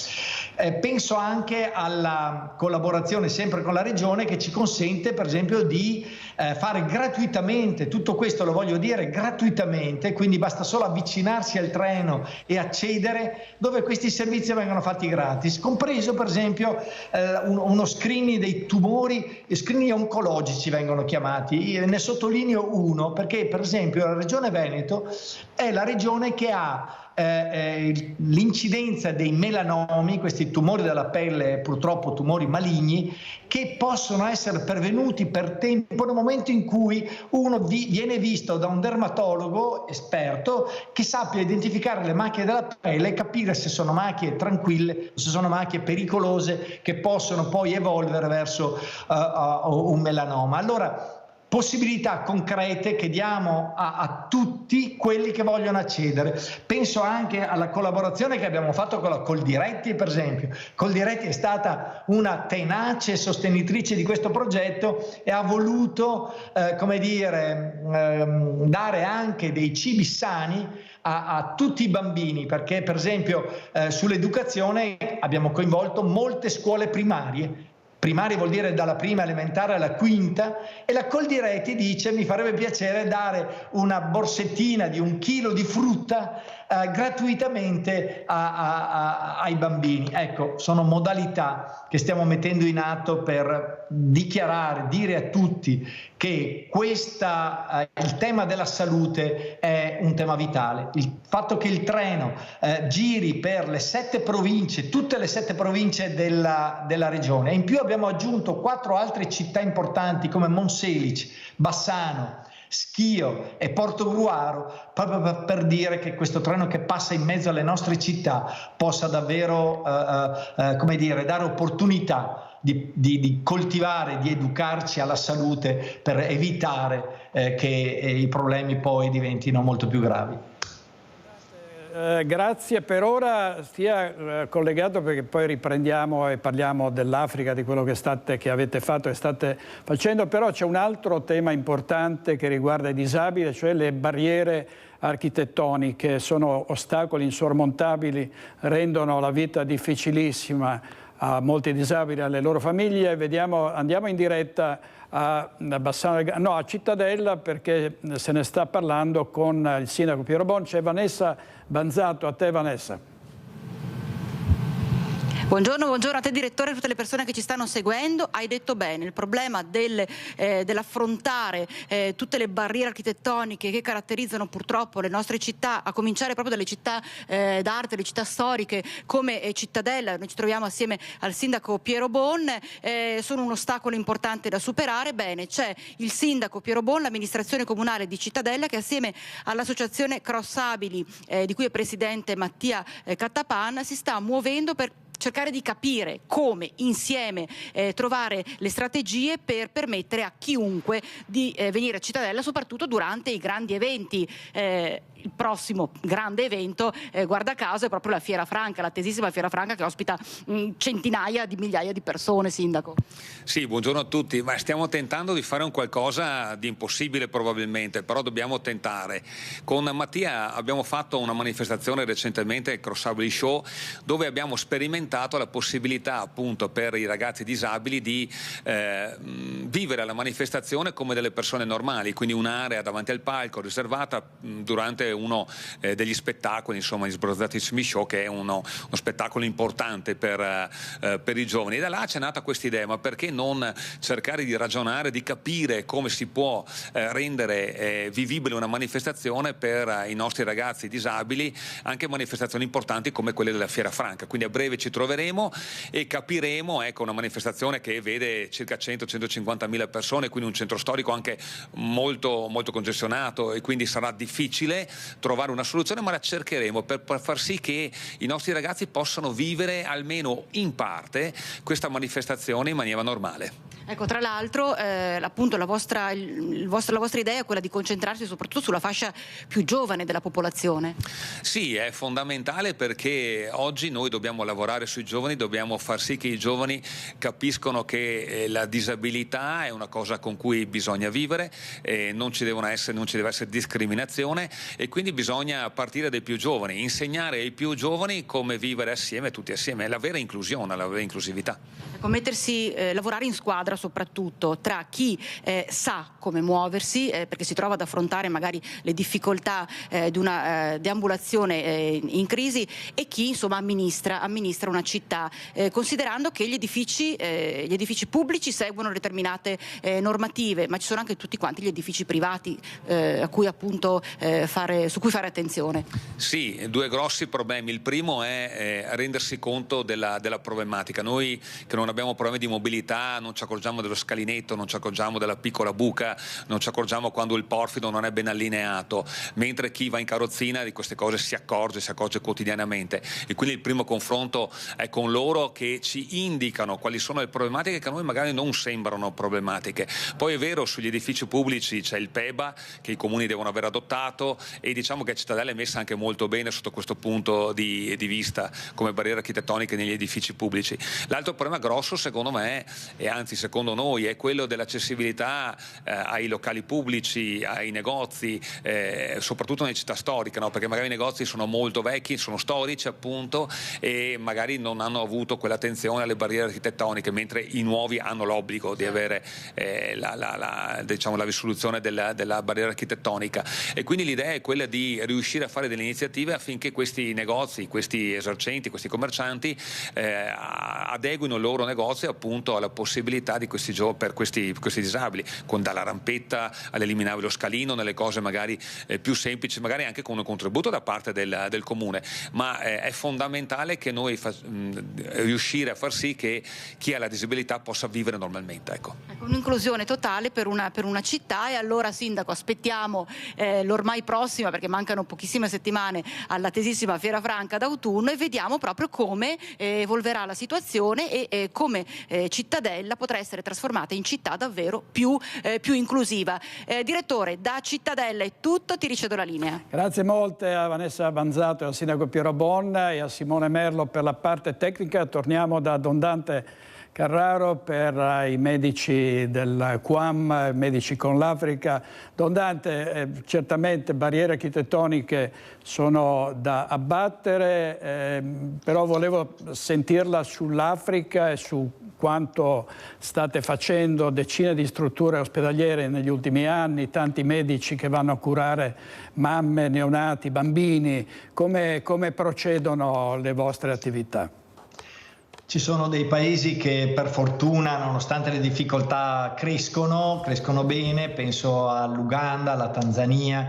Speaker 8: Penso anche alla collaborazione sempre con la Regione, che ci consente per esempio di fare gratuitamente, tutto questo lo voglio dire gratuitamente, quindi basta solo avvicinarsi al treno e accedere, dove questi servizi vengono fatti gratis, compreso per esempio uno screening dei tumori, screening oncologici vengono chiamati. Io ne sottolineo uno perché per esempio la Regione Veneto è la regione che ha l'incidenza dei melanomi, questi tumori della pelle, purtroppo tumori maligni, che possono essere pervenuti per tempo nel momento in cui uno viene visto da un dermatologo esperto che sappia identificare le macchie della pelle e capire se sono macchie tranquille o se sono macchie pericolose che possono poi evolvere verso un melanoma. Allora, possibilità concrete che diamo a tutti quelli che vogliono accedere. Penso anche alla collaborazione che abbiamo fatto con la Coldiretti, per esempio. Coldiretti è stata una tenace sostenitrice di questo progetto e ha voluto, come dire, dare anche dei cibi sani a tutti i bambini, perché per esempio sull'educazione abbiamo coinvolto molte scuole primarie. Primaria vuol dire dalla prima elementare alla quinta, e la Coldiretti dice: mi farebbe piacere dare una borsettina di 1 chilo di frutta gratuitamente ai bambini. Ecco, sono modalità che stiamo mettendo in atto per dichiarare, dire a tutti che il tema della salute è un tema vitale. Il fatto che il treno giri per le 7 province, tutte le 7 province della regione, e in più abbiamo aggiunto 4 altre città importanti come Monselice, Bassano, Schio e Portogruaro, proprio per dire che questo treno che passa in mezzo alle nostre città possa davvero come dire, dare opportunità di coltivare, di educarci alla salute per evitare che i problemi poi diventino molto più gravi.
Speaker 1: Grazie, per ora stia collegato, perché poi riprendiamo e parliamo dell'Africa, di quello che avete fatto e state facendo. Però c'è un altro tema importante che riguarda i disabili, cioè le barriere architettoniche. Sono ostacoli insormontabili, rendono la vita difficilissima a molti disabili e alle loro famiglie. Andiamo in diretta a Cittadella, perché se ne sta parlando con il sindaco Piero Bon. C'è Vanessa Banzato. A te, Vanessa.
Speaker 16: Buongiorno a te direttore e a tutte le persone che ci stanno seguendo. Hai detto bene, il problema dell'affrontare tutte le barriere architettoniche che caratterizzano purtroppo le nostre città, a cominciare proprio dalle città d'arte, le città storiche come Cittadella. Noi ci troviamo assieme al sindaco Piero Bon, sono un ostacolo importante da superare. Bene, c'è il sindaco Piero Bon, l'amministrazione comunale di Cittadella, che assieme all'associazione Cross Abili, di cui è presidente Mattia Cattapan, si sta muovendo per cercare di capire come insieme trovare le strategie per permettere a chiunque di venire a Cittadella, soprattutto durante i grandi eventi. Il prossimo grande evento, guarda caso, è proprio la Fiera Franca, l'attesissima Fiera Franca, che ospita centinaia di migliaia di persone, sindaco.
Speaker 10: Sì, buongiorno a tutti. Ma stiamo tentando di fare un qualcosa di impossibile probabilmente, però dobbiamo tentare. Con Mattia abbiamo fatto una manifestazione recentemente, Cross Abili Show, dove abbiamo sperimentato la possibilità appunto per i ragazzi disabili di vivere la manifestazione come delle persone normali, quindi un'area davanti al palco riservata durante uno degli spettacoli, insomma, gli Sbronzatissimi Show, che è uno spettacolo importante per i giovani. E da là c'è nata questa idea: ma perché non cercare di ragionare, di capire come si può rendere vivibile una manifestazione per i nostri ragazzi disabili, anche manifestazioni importanti come quelle della Fiera Franca. Quindi a breve ci troveremo e capiremo, ecco, una manifestazione che vede circa 100-150 mila persone, quindi un centro storico anche molto, molto congestionato, e quindi sarà difficile trovare una soluzione, ma la cercheremo per far sì che i nostri ragazzi possano vivere almeno in parte questa manifestazione in maniera normale.
Speaker 16: Ecco, tra l'altro appunto la vostra idea è quella di concentrarsi soprattutto sulla fascia più giovane della popolazione.
Speaker 10: Sì, è fondamentale, perché oggi noi dobbiamo lavorare sui giovani, dobbiamo far sì che i giovani capiscono che la disabilità è una cosa con cui bisogna vivere, non ci deve essere discriminazione, e quindi bisogna partire dai più giovani, insegnare ai più giovani come vivere assieme, tutti assieme, è la vera inclusione, la vera inclusività.
Speaker 16: Lavorare in squadra soprattutto tra chi sa come muoversi, perché si trova ad affrontare magari le difficoltà di una deambulazione in crisi, e chi insomma amministra una città, considerando che gli edifici pubblici seguono determinate normative, ma ci sono anche tutti quanti gli edifici privati a cui appunto su cui fare attenzione.
Speaker 10: Sì, due grossi problemi. Il primo è rendersi conto della problematica. Noi che non abbiamo problemi di mobilità non ci accorgiamo dello scalinetto, non ci accorgiamo della piccola buca, non ci accorgiamo quando il porfido non è ben allineato, mentre chi va in carrozzina di queste cose si accorge quotidianamente, e quindi il primo confronto è con loro, che ci indicano quali sono le problematiche che a noi magari non sembrano problematiche. Poi è vero, sugli edifici pubblici c'è il PEBA che i comuni devono aver adottato, e diciamo che Cittadella è messa anche molto bene sotto questo punto di vista come barriere architettoniche negli edifici pubblici. L'altro problema grosso secondo me, e anzi secondo noi, è quello dell'accessibilità ai locali pubblici, ai negozi, soprattutto nelle città storiche, no? Perché magari i negozi sono molto vecchi, sono storici appunto, e magari non hanno avuto quell'attenzione alle barriere architettoniche, mentre i nuovi hanno l'obbligo di avere la risoluzione della barriera architettonica. E quindi l'idea è quella di riuscire a fare delle iniziative affinché questi negozi, questi esercenti, questi commercianti adeguino il loro negozio appunto alla possibilità di per questi disabili, dalla rampetta all'eliminare lo scalino, nelle cose magari più semplici, magari anche con un contributo da parte del comune, ma è fondamentale che noi riuscire a far sì che chi ha la disabilità possa vivere normalmente. Ecco.
Speaker 16: Un'inclusione totale per una città. E allora, Sindaco, aspettiamo l'ormai prossima, perché mancano pochissime settimane all'attesissima Fiera Franca d'autunno, e vediamo proprio come evolverà la situazione e come Cittadella potrà essere trasformata in città davvero più inclusiva. Direttore, da Cittadella è tutto, ti ricevo la linea.
Speaker 1: Grazie molte a Vanessa Banzato e al Sindaco Piero Bonna e a Simone Merlo per la parte tecnica. Torniamo da Don Dante Carraro per i medici del QAM, Medici con l'Africa. Don Dante, certamente barriere architettoniche sono da abbattere, però volevo sentirla sull'Africa e su quanto state facendo, decine di strutture ospedaliere negli ultimi anni, tanti medici che vanno a curare mamme, neonati, bambini. Come procedono le vostre attività?
Speaker 8: Ci sono dei paesi che per fortuna, nonostante le difficoltà, crescono bene, penso all'Uganda, alla Tanzania.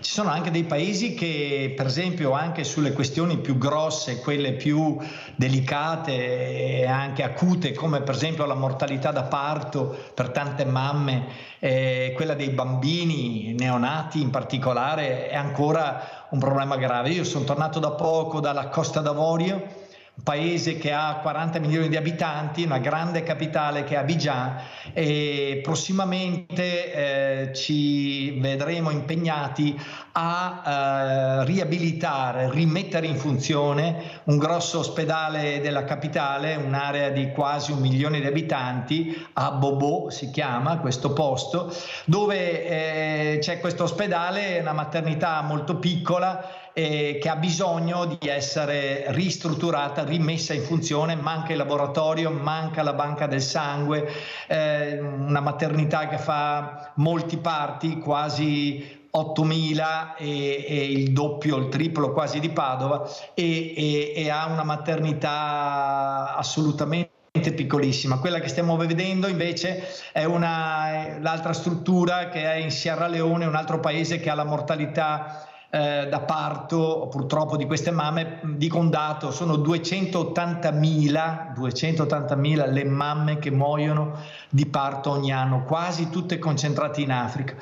Speaker 8: Ci sono anche dei paesi che, per esempio, anche sulle questioni più grosse, quelle più delicate e anche acute, come per esempio la mortalità da parto per tante mamme, quella dei bambini neonati in particolare, è ancora un problema grave. Io sono tornato da poco dalla Costa d'Avorio, un paese che ha 40 milioni di abitanti, una grande capitale che è Abidjan, e prossimamente ci vedremo impegnati a riabilitare, rimettere in funzione un grosso ospedale della capitale, un'area di quasi 1 milione di abitanti, a Bobo si chiama questo posto, dove c'è questo ospedale, una maternità molto piccola, che ha bisogno di essere ristrutturata, rimessa in funzione. Manca il laboratorio, manca la banca del sangue, una maternità che fa molti parti, quasi 8.000 e il doppio, il triplo quasi di Padova, e ha una maternità assolutamente piccolissima. Quella che stiamo vedendo invece è l'altra struttura che è in Sierra Leone, un altro paese che ha la mortalità da parto purtroppo di queste mamme. Dico un dato: sono 280.000 le mamme che muoiono di parto ogni anno, quasi tutte concentrate in Africa,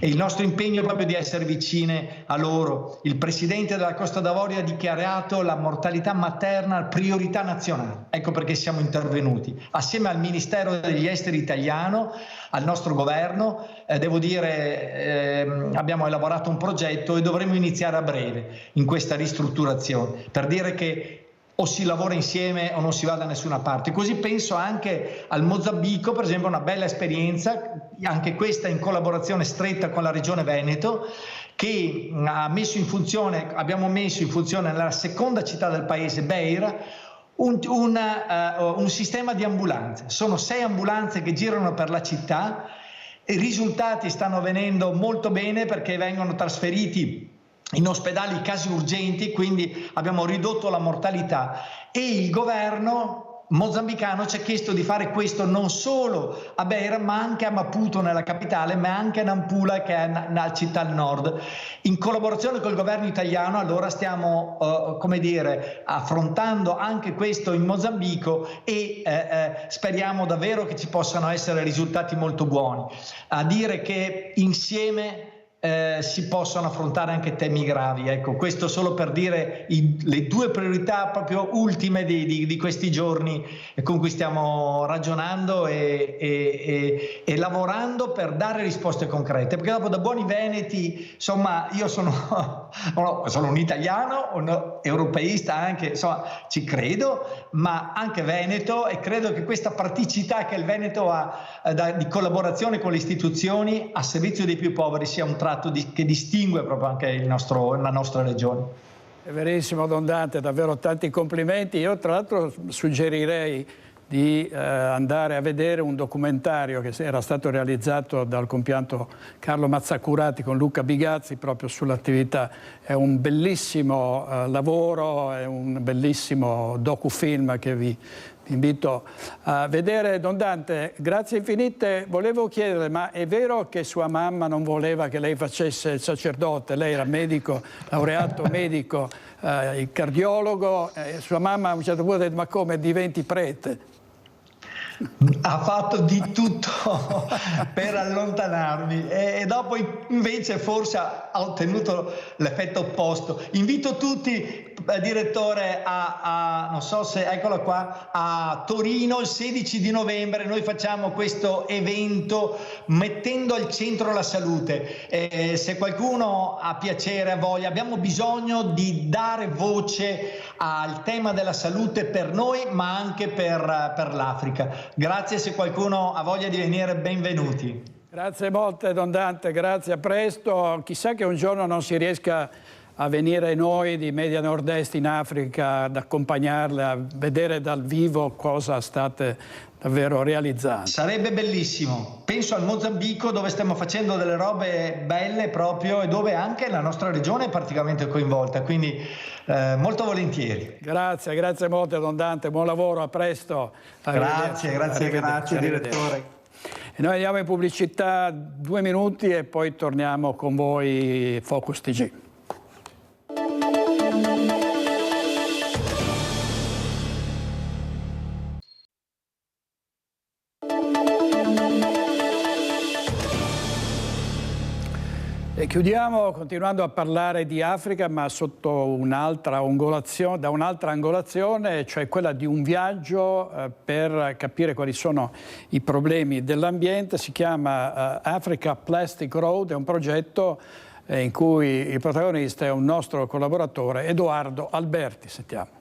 Speaker 8: e il nostro impegno è proprio di essere vicine a loro. Il presidente della Costa d'Avorio ha dichiarato la mortalità materna priorità nazionale, ecco perché siamo intervenuti assieme al Ministero degli Esteri italiano, al nostro governo. Devo dire, abbiamo elaborato un progetto e dovremo iniziare a breve in questa ristrutturazione, per dire che o si lavora insieme o non si va da nessuna parte. Così penso anche al Mozambico, per esempio, una bella esperienza, anche questa in collaborazione stretta con la Regione Veneto, che abbiamo messo in funzione nella seconda città del paese, Beira, un sistema di ambulanze. Sono 6 ambulanze che girano per la città. I risultati stanno venendo molto bene perché vengono trasferiti in ospedali i casi urgenti, quindi abbiamo ridotto la mortalità, e il governo mozambicano ci ha chiesto di fare questo non solo a Beira ma anche a Maputo nella capitale, ma anche a Nampula, che è una città al nord. In collaborazione col governo italiano allora stiamo affrontando anche questo in Mozambico e speriamo davvero che ci possano essere risultati molto buoni. A dire che insieme si possono affrontare anche temi gravi. Ecco, questo solo per dire le 2 priorità proprio ultime di questi giorni con cui stiamo ragionando e lavorando per dare risposte concrete, perché dopo, da buoni veneti, insomma, io sono un italiano, un europeista anche, insomma, ci credo, ma anche veneto, e credo che questa praticità che il Veneto ha di collaborazione con le istituzioni a servizio dei più poveri sia un tratto che distingue proprio anche la nostra regione.
Speaker 1: È verissimo, Don Dante, davvero tanti complimenti. Io tra l'altro suggerirei di andare a vedere un documentario che era stato realizzato dal compianto Carlo Mazzacurati con Luca Bigazzi proprio sull'attività. È un bellissimo lavoro, è un bellissimo docufilm che vi invito a vedere. Don Dante, grazie infinite. Volevo chiedere, ma è vero che sua mamma non voleva che lei facesse il sacerdote? Lei era medico, laureato medico, il cardiologo, e sua mamma a un certo punto ha detto: ma come diventi prete?
Speaker 8: Ha fatto di tutto per allontanarmi e dopo invece forse ha ottenuto l'effetto opposto. Invito tutti, direttore, non so se, eccola qua, a Torino il 16 di novembre noi facciamo questo evento mettendo al centro la salute. Se qualcuno ha piacere, ha voglia, abbiamo bisogno di dare voce al tema della salute per noi ma anche per l'Africa. Grazie, se qualcuno ha voglia di venire, benvenuti.
Speaker 1: Grazie molte, Don Dante, grazie, a presto. Chissà che un giorno non si riesca a venire noi di Media Nord-Est in Africa ad accompagnarle, a vedere dal vivo cosa state davvero realizzando.
Speaker 8: Sarebbe bellissimo. Penso al Mozambico, dove stiamo facendo delle robe belle proprio e dove anche la nostra regione è praticamente coinvolta, quindi molto volentieri.
Speaker 1: Grazie, grazie molte, Don Dante, buon lavoro, a presto.
Speaker 8: Grazie, direttore.
Speaker 1: E noi andiamo in pubblicità 2 minuti e poi torniamo con voi Focus TG. E chiudiamo continuando a parlare di Africa, ma sotto un'altra angolazione, da un'altra angolazione, cioè quella di un viaggio per capire quali sono i problemi dell'ambiente. Si chiama Africa Plastic Road, è un progetto in cui il protagonista è un nostro collaboratore, Edoardo Alberti. Sentiamo.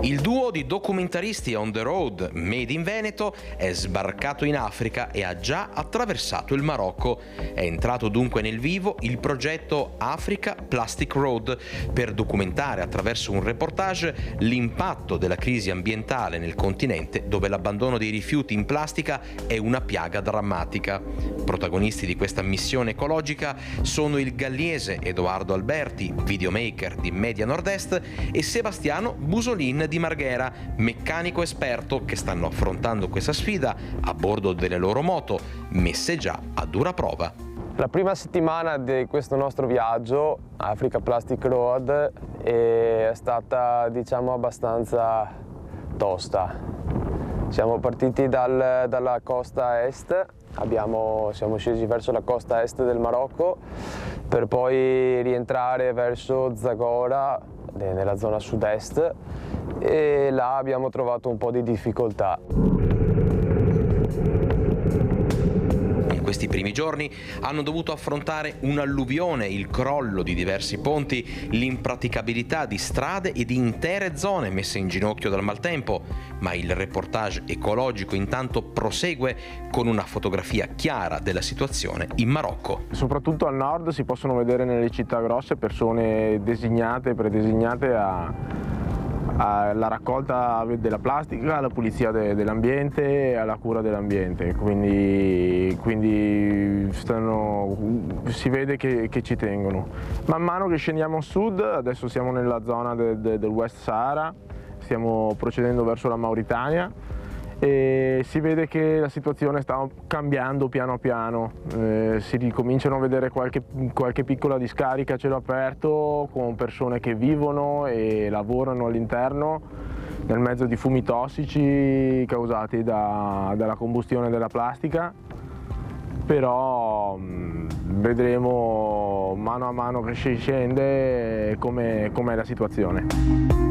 Speaker 11: Il duo di documentaristi on the road Made in Veneto è sbarcato in Africa e ha già attraversato il Marocco. È entrato dunque nel vivo il progetto Africa Plastic Road per documentare attraverso un reportage l'impatto della crisi ambientale nel continente, dove l'abbandono dei rifiuti in plastica è una piaga drammatica. Protagonisti di questa missione ecologica sono il galliese Edoardo Alberti, videomaker di Media Nord-Est, e Sebastiano Busolin di Marghera, meccanico esperto, che stanno affrontando questa sfida a bordo delle loro moto, messe già a dura prova.
Speaker 12: La prima settimana di questo nostro viaggio, Africa Plastic Road, è stata, diciamo, abbastanza tosta. Siamo partiti dalla costa est, siamo scesi verso la costa est del Marocco per poi rientrare verso Zagora, nella zona sud-est, e là abbiamo trovato un po' di difficoltà.
Speaker 11: In questi primi giorni hanno dovuto affrontare un'alluvione, il crollo di diversi ponti, l'impraticabilità di strade e di intere zone messe in ginocchio dal maltempo, ma il reportage ecologico intanto prosegue con una fotografia chiara della situazione in Marocco.
Speaker 12: Soprattutto al nord si possono vedere nelle città grosse persone designate, predesignate alla raccolta della plastica, alla pulizia dell'ambiente e alla cura dell'ambiente, quindi si vede che ci tengono. Man mano che scendiamo a sud, adesso siamo nella zona del West Sahara, stiamo procedendo verso la Mauritania e si vede che la situazione sta cambiando piano piano, si ricominciano a vedere qualche piccola discarica a cielo aperto con persone che vivono e lavorano all'interno nel mezzo di fumi tossici causati dalla combustione della plastica, però vedremo mano a mano che si scende com'è la situazione.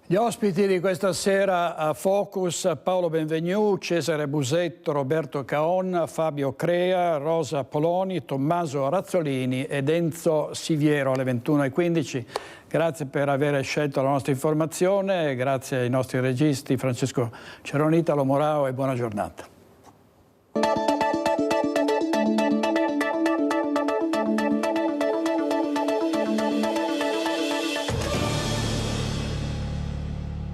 Speaker 1: Gli ospiti di questa sera a Focus: Paolo Benvenu, Cesare Busetto, Roberto Caon, Fabio Crea, Rosa Poloni, Tommaso Razzolini ed Enzo Siviero alle 21:15. Grazie per aver scelto la nostra informazione, grazie ai nostri registi Francesco Ceronita, Lo Morao e buona giornata.